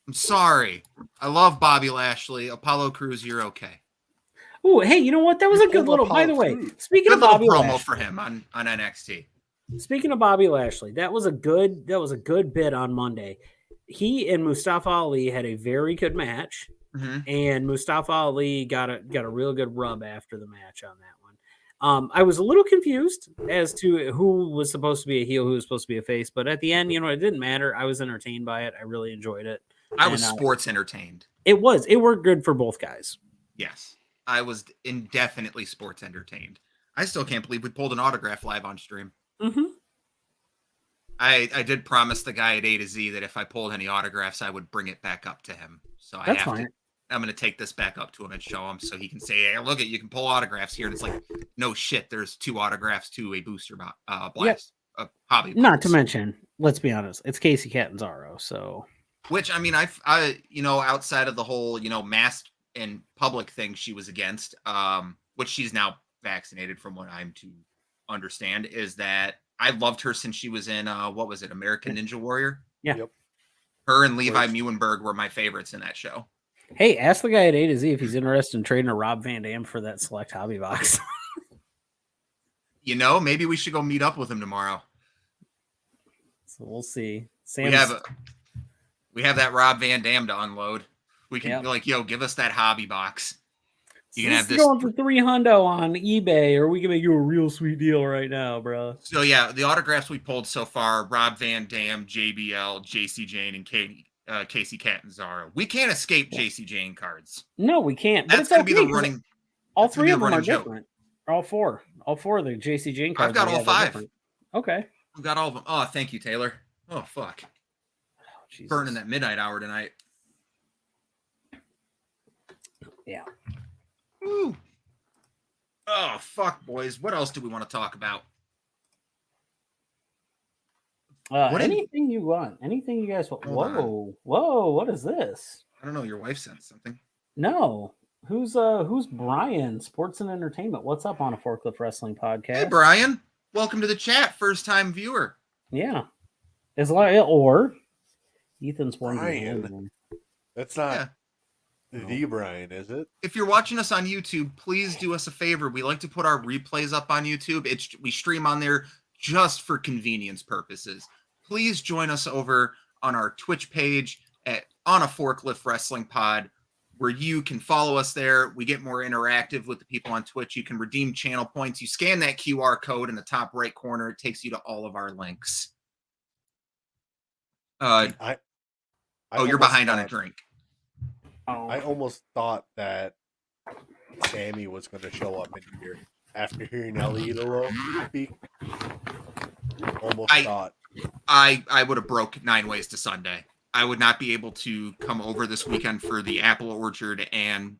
I'm sorry. I love Bobby Lashley. Apollo Crews, you're okay. Oh, hey, you know what? That was a good little, by the way, speaking Good of little Bobby promo Lashley, for him on NXT. Speaking of Bobby Lashley, that was a good bit on Monday. He and Mustafa Ali had a very good match, and Mustafa Ali got a real good rub after the match on that one. I was a little confused as to who was supposed to be a heel, who was supposed to be a face, but at the end, it didn't matter. I was entertained by it. I really enjoyed it. I was sports entertained. It worked good for both guys. Yes, I was indefinitely sports entertained. I still can't believe we pulled an autograph live on stream. Mm-hmm. I did promise the guy at A to Z that if I pulled any autographs, I would bring it back up to him. So That's fine. I'm going to take this back up to him and show him so he can say, hey, look, you can pull autographs here. And it's like, no shit, there's 2 autographs to a booster blast. Yep. Hobby. Not to mention, let's be honest, it's Casey Catanzaro. So, which, I mean, I outside of the whole, mask and public thing she was against, which she's now vaccinated from what I'm to understand, is that I loved her since she was in, what was it, American Ninja Warrior? Yeah. Yep. Her and Levi Muhlenberg were my favorites in that show. Hey, ask the guy at A to Z if he's interested in trading a Rob Van Dam for that select hobby box. Maybe we should go meet up with him tomorrow. So we'll see. We have that Rob Van Dam to unload. We can be like, yo, give us that hobby box. You can have this going for $300 on eBay, or we can make you a real sweet deal right now, bro. So yeah, the autographs we pulled so far: Rob Van Dam, JBL, JC Jane, and Casey Catanzaro. We can't escape JC Jane cards. No, we can't. That's going to be the running. All 3 of them are different. All 4 of the JC Jane cards. I've got all 5. Okay. I've got all of them. Oh, thank you, Taylor. Oh, fuck. Oh, burning that midnight hour tonight. Yeah. Woo. Oh, fuck, boys. What else do we want to talk about? Anything you want. Anything you guys want. Whoa. What is this? I don't know. Your wife sent something. No. Who's Brian? Sports and Entertainment. What's up on a Forklift Wrestling podcast? Hey, Brian. Welcome to the chat. First time viewer. Yeah. Or Ethan's one. Brian. That's not the Brian, is it? If you're watching us on YouTube, please do us a favor. We like to put our replays up on YouTube. We stream on there just for convenience purposes. Please join us over on our Twitch page on a Forklift Wrestling Pod, where you can follow us there. We get more interactive with the people on Twitch. You can redeem channel points. You scan that QR code in the top right corner. It takes you to all of our links. You're behind on a drink. I almost thought that Sammy was going to show up in here after hearing Elidolo speak. Thought. I would have broke 9 Ways to Sunday. I would not be able to come over this weekend for the Apple Orchard and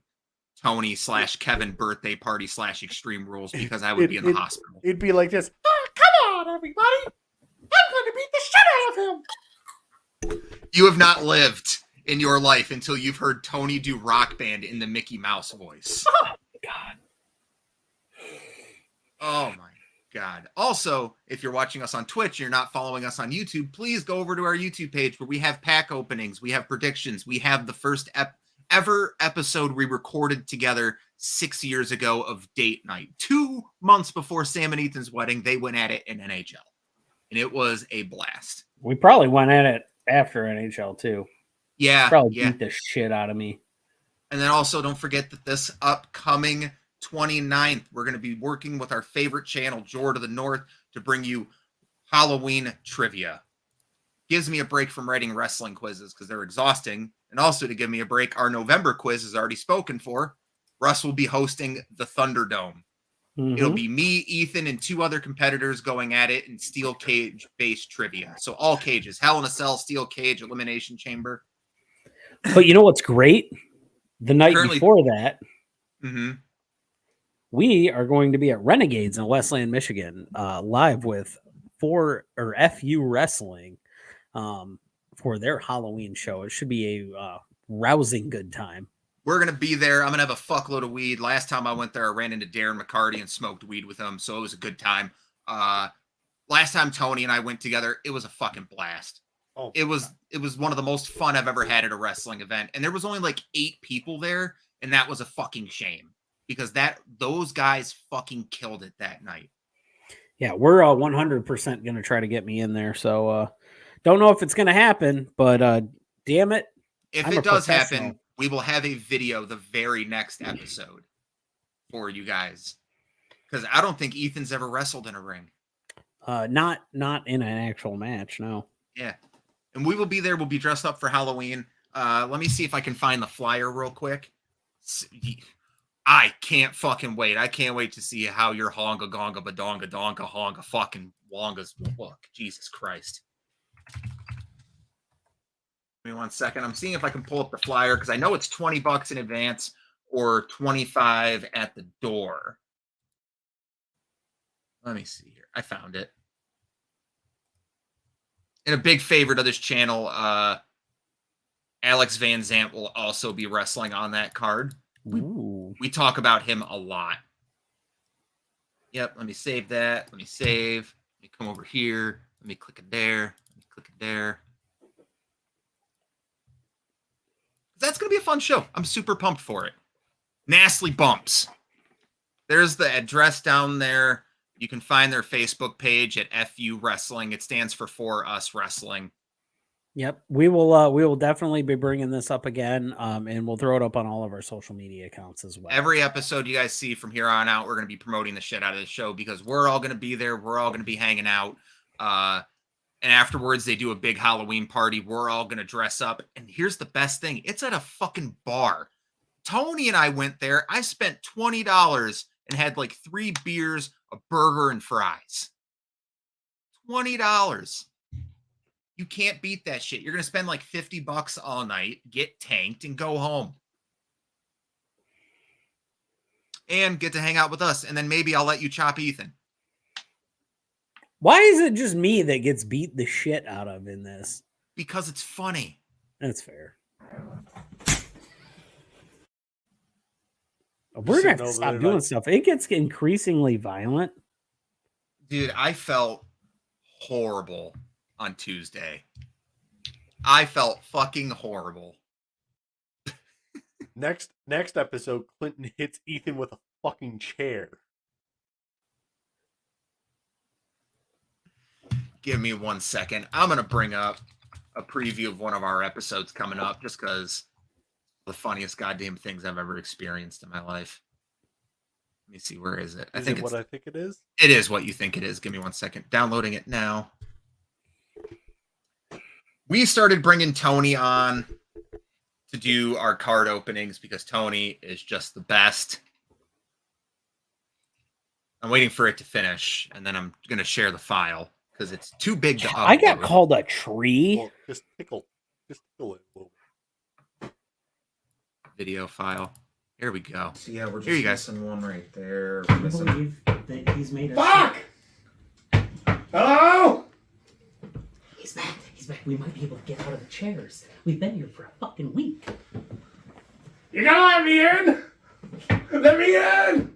Tony/Kevin birthday party /Extreme Rules because I would be in the hospital. It'd be like this. Oh, come on, everybody. I'm going to beat the shit out of him. You have not lived in your life until you've heard Tony do Rock Band in the Mickey Mouse voice. Oh, God. Oh, my God. Also, if you're watching us on Twitch, you're not following us on YouTube, please go over to our YouTube page where we have pack openings, we have predictions, we have the first ever episode we recorded together 6 years ago of Date Night. 2 months before Sam and Ethan's wedding, they went at it in NHL. And it was a blast. We probably went at it after NHL too. Yeah. Probably beat the shit out of me. And then also don't forget that this upcoming 29th, we're going to be working with our favorite channel, Jord of the North, to bring you Halloween trivia. Gives me a break from writing wrestling quizzes because they're exhausting. And also to give me a break, our November quiz is already spoken for. Russ will be hosting the Thunderdome. It'll be me, Ethan, and 2 other competitors going at it in steel cage-based trivia. So all cages, Hell in a Cell, steel cage, elimination chamber. But you know what's great? The night before that, we are going to be at Renegades in Westland, Michigan, live with FU Wrestling for their Halloween show. It should be a rousing good time. We're going to be there. I'm going to have a fuckload of weed. Last time I went there, I ran into Darren McCarty and smoked weed with him, so it was a good time. Last time Tony and I went together, it was a fucking blast. Oh, it was one of the most fun I've ever had at a wrestling event, and there was only like 8 people there, and that was a fucking shame because those guys fucking killed it that night. Yeah, we're 100% going to try to get me in there, so don't know if it's going to happen, but damn it. If it does happen, we will have a video the very next episode for you guys. Because I don't think Ethan's ever wrestled in a ring. Not in an actual match, no. Yeah. And we will be there. We'll be dressed up for Halloween. Let me see if I can find the flyer real quick. I can't fucking wait. I can't wait to see how your honga gonga badonga donga honga fucking wongas will look. Jesus Christ. Give me 1 second. I'm seeing if I can pull up the flyer because I know it's $20 in advance or $25 at the door. Let me see here. I found it. And a big favorite of this channel, Alex Van Zant will also be wrestling on that card. We talk about him a lot. Yep, let me save that. Let me save. Let me come over here. Let me click it there. Let me click it there. That's going to be a fun show. I'm super pumped for it. Nastly Bumps. There's the address down there. You can find their Facebook page at FU Wrestling. It stands for Us Wrestling. Yep. We will definitely be bringing this up again, and we'll throw it up on all of our social media accounts as well. Every episode you guys see from here on out, we're going to be promoting the shit out of the show because we're all going to be there. We're all going to be hanging out. And afterwards, they do a big Halloween party. We're all going to dress up. And here's the best thing. It's at a fucking bar. Tony and I went there. I spent $20 and had like 3 beers, a burger, and fries. $20. You can't beat that shit. You're going to spend like $50 all night, get tanked, and go home. And get to hang out with us. And then maybe I'll let you chop Ethan. Why is it just me that gets beat the shit out of in this? Because it's funny. That's fair. We're going to have to stop doing stuff. It gets increasingly violent. Dude, I felt horrible on Tuesday. I felt fucking horrible. Next episode, Clinton hits Ethan with a fucking chair. Give me 1 second. I'm going to bring up a preview of one of our episodes coming up just because the funniest goddamn things I've ever experienced in my life. Let me see. Where is it? I think it's what I think it is. It is what you think it is. Give me 1 second. Downloading it now. We started bringing Tony on to do our card openings because Tony is just the best. I'm waiting for it to finish, and then I'm going to share the file. Because it's too big to upload. I got called a tree. Well, just tickle it a little. Video file. Here we go. So yeah, we're just here you guys. missing one right there. I believe that he's made us. Fuck! Hello? He's back. He's back. We might be able to get out of the chairs. We've been here for a fucking week. You gotta let me in! Let me in!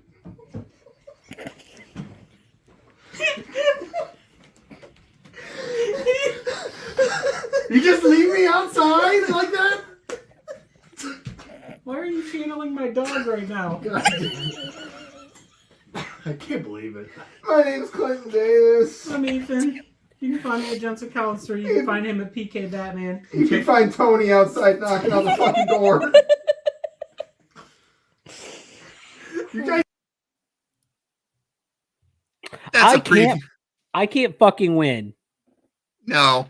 You just leave me outside like that? Why are you channeling my dog right now? I can't believe it. My name's Clinton Davis. I'm Ethan. You can find me at Jensen Collins, or you can find him at PK Batman. You can find Tony outside knocking on the fucking door. You guys. That's a preview. I can't fucking win. No.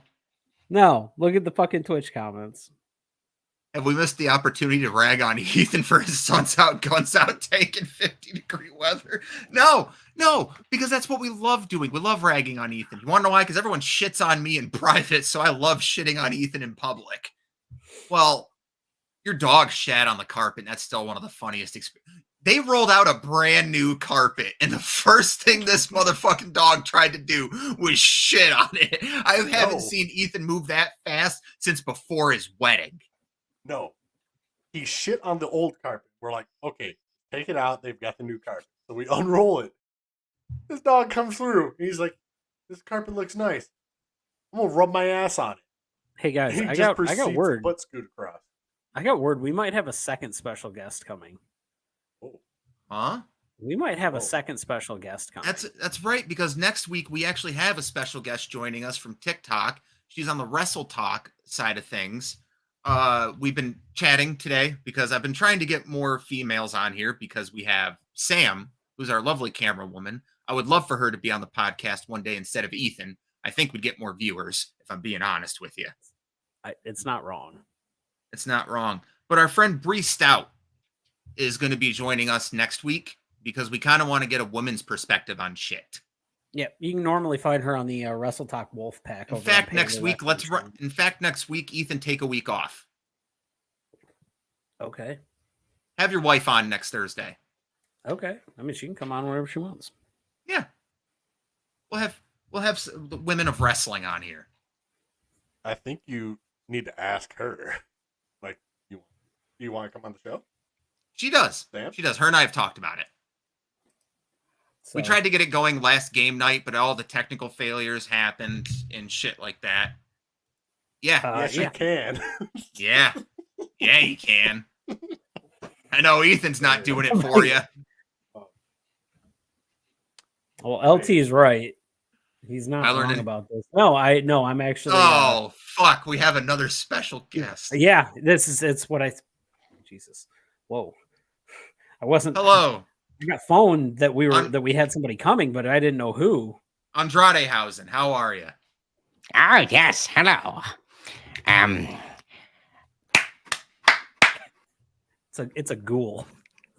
No, look at the fucking Twitch comments. Have we missed the opportunity to rag on Ethan for his sun's out, guns out take in 50-degree weather? No, because that's what we love doing. We love ragging on Ethan. You want to know why? Because everyone shits on me in private, so I love shitting on Ethan in public. Well, your dog shat on the carpet, and that's still one of the funniest experiences. They rolled out a brand new carpet, and the first thing this motherfucking dog tried to do was shit on it. I haven't seen Ethan move that fast since before his wedding. No. He shit on the old carpet. We're like, okay, take it out. They've got the new carpet. So we unroll it. This dog comes through. He's like, this carpet looks nice. I'm going to rub my ass on it. Hey guys, He I just got word. Butt scoot across. I got word. We might have a second special guest coming. Oh. Huh? We might have a second special guest coming. That's right, because next week we actually have a special guest joining us from TikTok. She's on the Wrestle Talk side of things. We've been chatting today because I've been trying to get more females on here because we have Sam, who's our lovely camera woman. I would love for her to be on the podcast one day instead of Ethan. I think we'd get more viewers, if I'm being honest with you. It's not wrong. It's not wrong. But our friend Bree Stout is going to be joining us next week because we kind of want to get a woman's perspective on shit. Yeah, you can normally find her on the Wrestle Talk Wolf Pack. In fact, next week, Ethan, take a week off. Okay. Have your wife on next Thursday. Okay. I mean, she can come on whenever she wants. Yeah. We'll have the women of wrestling on here. I think you need to ask her. Like, do you want to come on the show? She does. Sam? She does. Her and I have talked about it. So, We tried to get it going last game night, but all the technical failures happened and shit like that. Yeah. Yes, you can. Yeah. Yeah, you can. I know Ethan's not doing it for you. Well, LT is right. He's not I learned wrong it. about this. No, I'm actually. Oh, fuck. We have another special guest. Yeah, it's what I. Jesus. Whoa. I wasn't. Hello. I got phoned that we had somebody coming, but I didn't know who. Andrade Hausen, how are you? Oh, yes. Hello. It's a ghoul.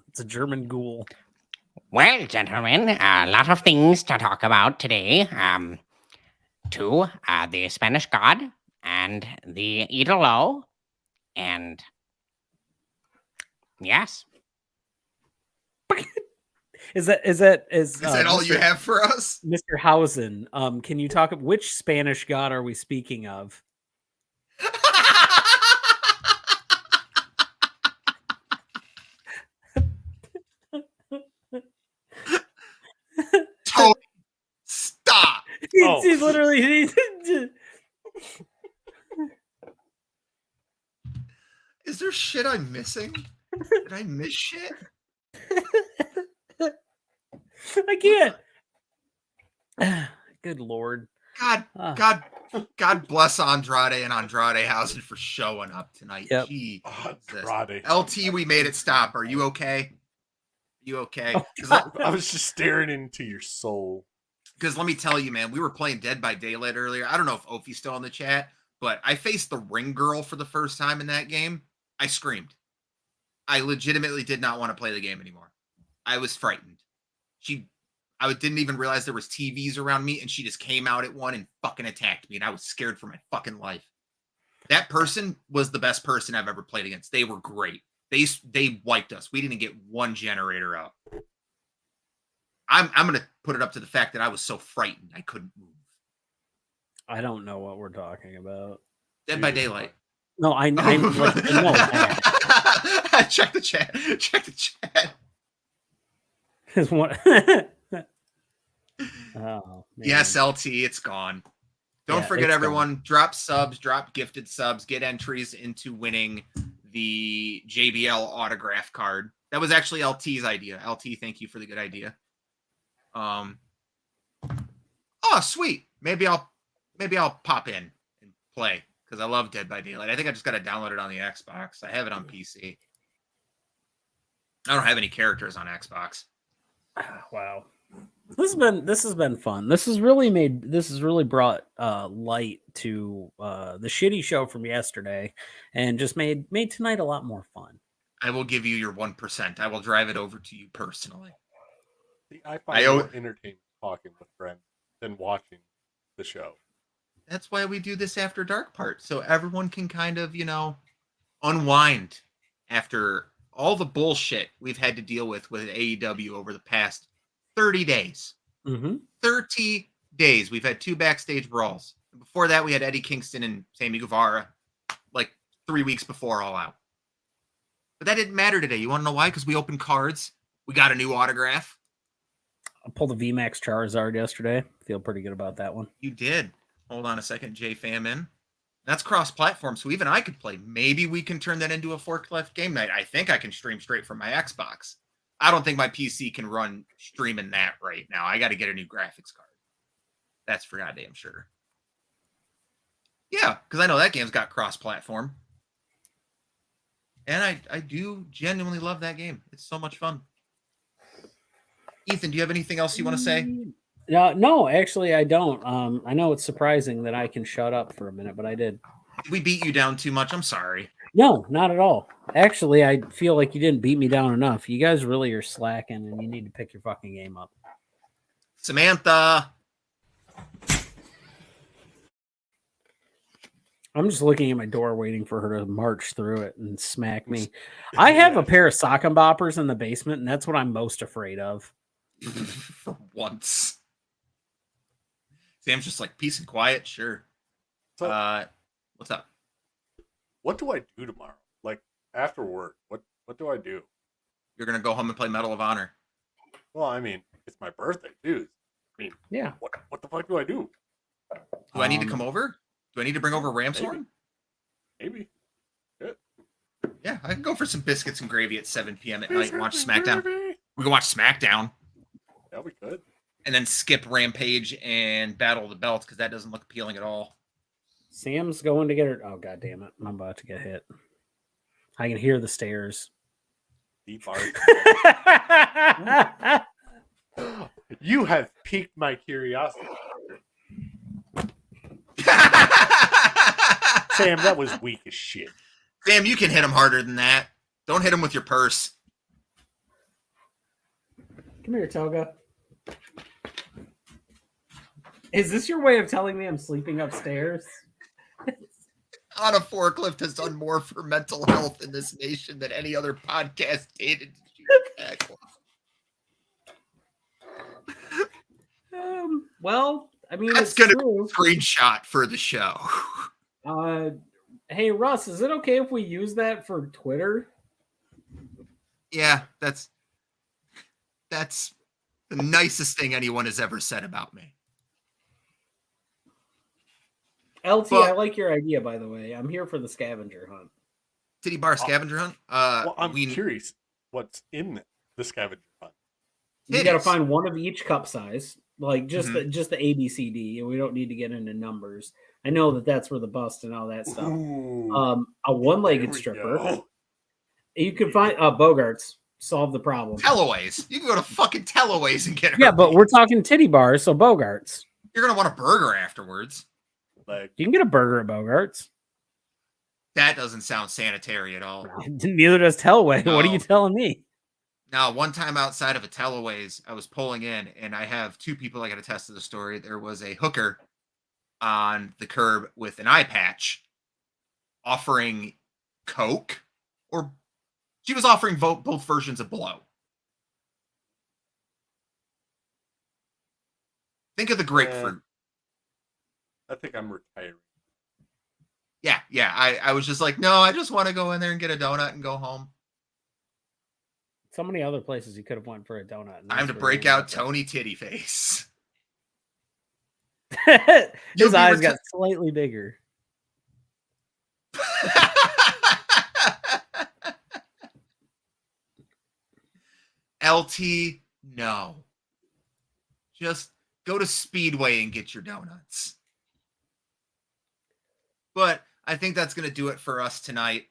It's a German ghoul. Well, gentlemen, a lot of things to talk about today. The Spanish God and the Idolo, and yes. Is that all you have for us? Mr. Hausen? Can you talk? Which Spanish god are we speaking of? Tony, stop. He's literally. Is there shit I'm missing? Did I miss shit? I can't. Good Lord. God bless Andrade and Andrade Hausen for showing up tonight. Yep. Andrade. LT, we made it stop. Are you okay? You okay? I was just staring into your soul. Because let me tell you, man, we were playing Dead by Daylight earlier. I don't know if Ofi's still in the chat, but I faced the ring girl for the first time in that game. I screamed. I legitimately did not want to play the game anymore. I was frightened. I didn't even realize there was TVs around me, and she just came out at one and fucking attacked me, and I was scared for my fucking life. That person was the best person I've ever played against. They were great. They wiped us. We didn't get one generator out. I'm gonna put it up to the fact that I was so frightened I couldn't move. I don't know what we're talking about. Dead by Daylight. No, I know. Check the chat. Check the chat. Oh, man. Yes, LT, it's gone. Don't forget, everyone, drop subs, drop gifted subs, get entries into winning the JBL autograph card. That was actually LT's idea. LT, thank you for the good idea. Oh, sweet. Maybe I'll pop in and play because I love Dead by Daylight. I think I just got to download it on the Xbox. I have it on PC. I don't have any characters on Xbox. Wow. This has been fun. This has really brought light to the shitty show from yesterday, and just made tonight a lot more fun. I will give you your 1%. I will drive it over to you personally. See, I find more entertainment talking with friends than watching the show. That's why we do this after dark part, so everyone can kind of, unwind after all the bullshit we've had to deal with AEW over the past 30 days. 30 days. We've had 2 backstage brawls. Before that, we had Eddie Kingston and Sammy Guevara like 3 weeks before All Out. But that didn't matter today. You want to know why? Because we opened cards. We got a new autograph. I pulled a VMAX Charizard yesterday. Feel pretty good about that one. You did. Hold on a second, J-Fam in. That's cross-platform, so even I could play. Maybe we can turn that into a Forklift game night. I think I can stream straight from my Xbox. I don't think my PC can run streaming that right now. I got to get a new graphics card. That's for goddamn sure. Yeah, because I know that game's got cross-platform. And I do genuinely love that game. It's so much fun. Ethan, do you have anything else you want to say? No, actually, I don't. I know it's surprising that I can shut up for a minute, but I did. Did we beat you down too much? I'm sorry. No, not at all. Actually, I feel like you didn't beat me down enough. You guys really are slacking, and you need to pick your fucking game up. Samantha. I'm just looking at my door waiting for her to march through it and smack me. I have a pair of sock and boppers in the basement, and that's what I'm most afraid of. For once. Sam's just like, peace and quiet, sure. What's up? What do I do tomorrow? Like, after work, what do I do? You're going to go home and play Medal of Honor. Well, I mean, it's my birthday, too. I mean, yeah. What the fuck do I do? Do I need to come over? Do I need to bring over Ramshorn? Maybe. Yeah, I can go for some biscuits and gravy at 7 p.m. at night and watch SmackDown. We can watch SmackDown. Yeah, we could. And then skip Rampage and Battle of the Belts because that doesn't look appealing at all. Sam's going to get her. Oh, God damn it. I'm about to get hit. I can hear the stairs. Deep art. You have piqued my curiosity. Sam, that was weak as shit. Sam, you can hit him harder than that. Don't hit him with your purse. Come here, Toga. Is this your way of telling me I'm sleeping upstairs? On a Forklift has done more for mental health in this nation than any other podcast dated. Well, I mean, that's going to be a screenshot for the show. Hey, Russ, is it okay if we use that for Twitter? Yeah, that's the nicest thing anyone has ever said about me. LT, I like your idea, by the way. I'm here for the scavenger hunt. Titty bar scavenger hunt? Well, I'm curious what's in the scavenger hunt. You got to find one of each cup size, like just the ABCD, and we don't need to get into numbers. I know that's where the bust and all that stuff. Ooh, a one-legged stripper. Go. You can find Bogarts. Solve the problem. Tellaways. You can go to fucking Tellaways and get her. Yeah, but we're talking titty bars, so Bogarts. You're gonna want a burger afterwards. Like, you can get a burger at Bogarts. That doesn't sound sanitary at all. Neither does Tellaway. No. What are you telling me? Now, one time outside of a Tellaways, I was pulling in, and I have 2 people I got to test to the story. There was a hooker on the curb with an eye patch offering Coke, or she was offering both versions of Blow. Think of the grapefruit. I think I'm retiring. Yeah. I was just like, no, I just want to go in there and get a donut and go home. So many other places you could have went for a donut. Time to break out Tony Titty Face. His eyes got slightly bigger. LT, no. Just go to Speedway and get your donuts. But I think that's going to do it for us tonight.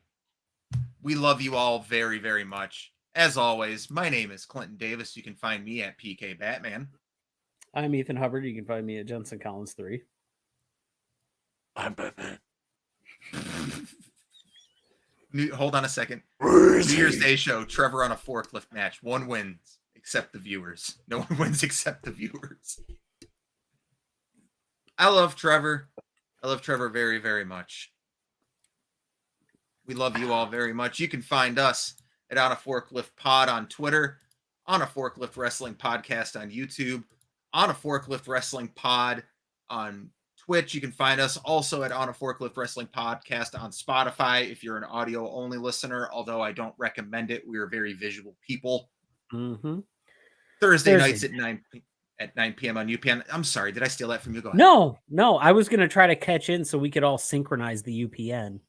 We love you all very, very much. As always, my name is Clinton Davis. You can find me at PK Batman. I'm Ethan Hubbard. You can find me at Jensen Collins 3. I'm Batman. Hold on a second. New Year's Day show. Trevor on a forklift match. One wins, except the viewers. No one wins except the viewers. I love Trevor. I love Trevor very, very much. We love you all very much. You can find us at On a Forklift Pod on Twitter, On a Forklift Wrestling Podcast on YouTube, On a Forklift Wrestling Pod on Twitch. You can find us also at On a Forklift Wrestling Podcast on Spotify if you're an audio-only listener, although I don't recommend it. We are very visual people. Mm-hmm. Thursday nights at 9 p.m. on UPN. I'm sorry, did I steal that from you? Go ahead. No. I was going to try to catch in so we could all synchronize the UPN.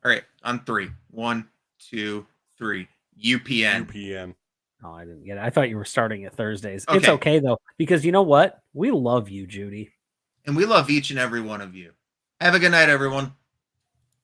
All right, on 3. 1, 2, 3. UPN. UPN. Oh, I didn't get it. I thought you were starting at Thursdays. Okay. It's okay, though, because you know what? We love you, Judy. And we love each and every one of you. Have a good night, everyone.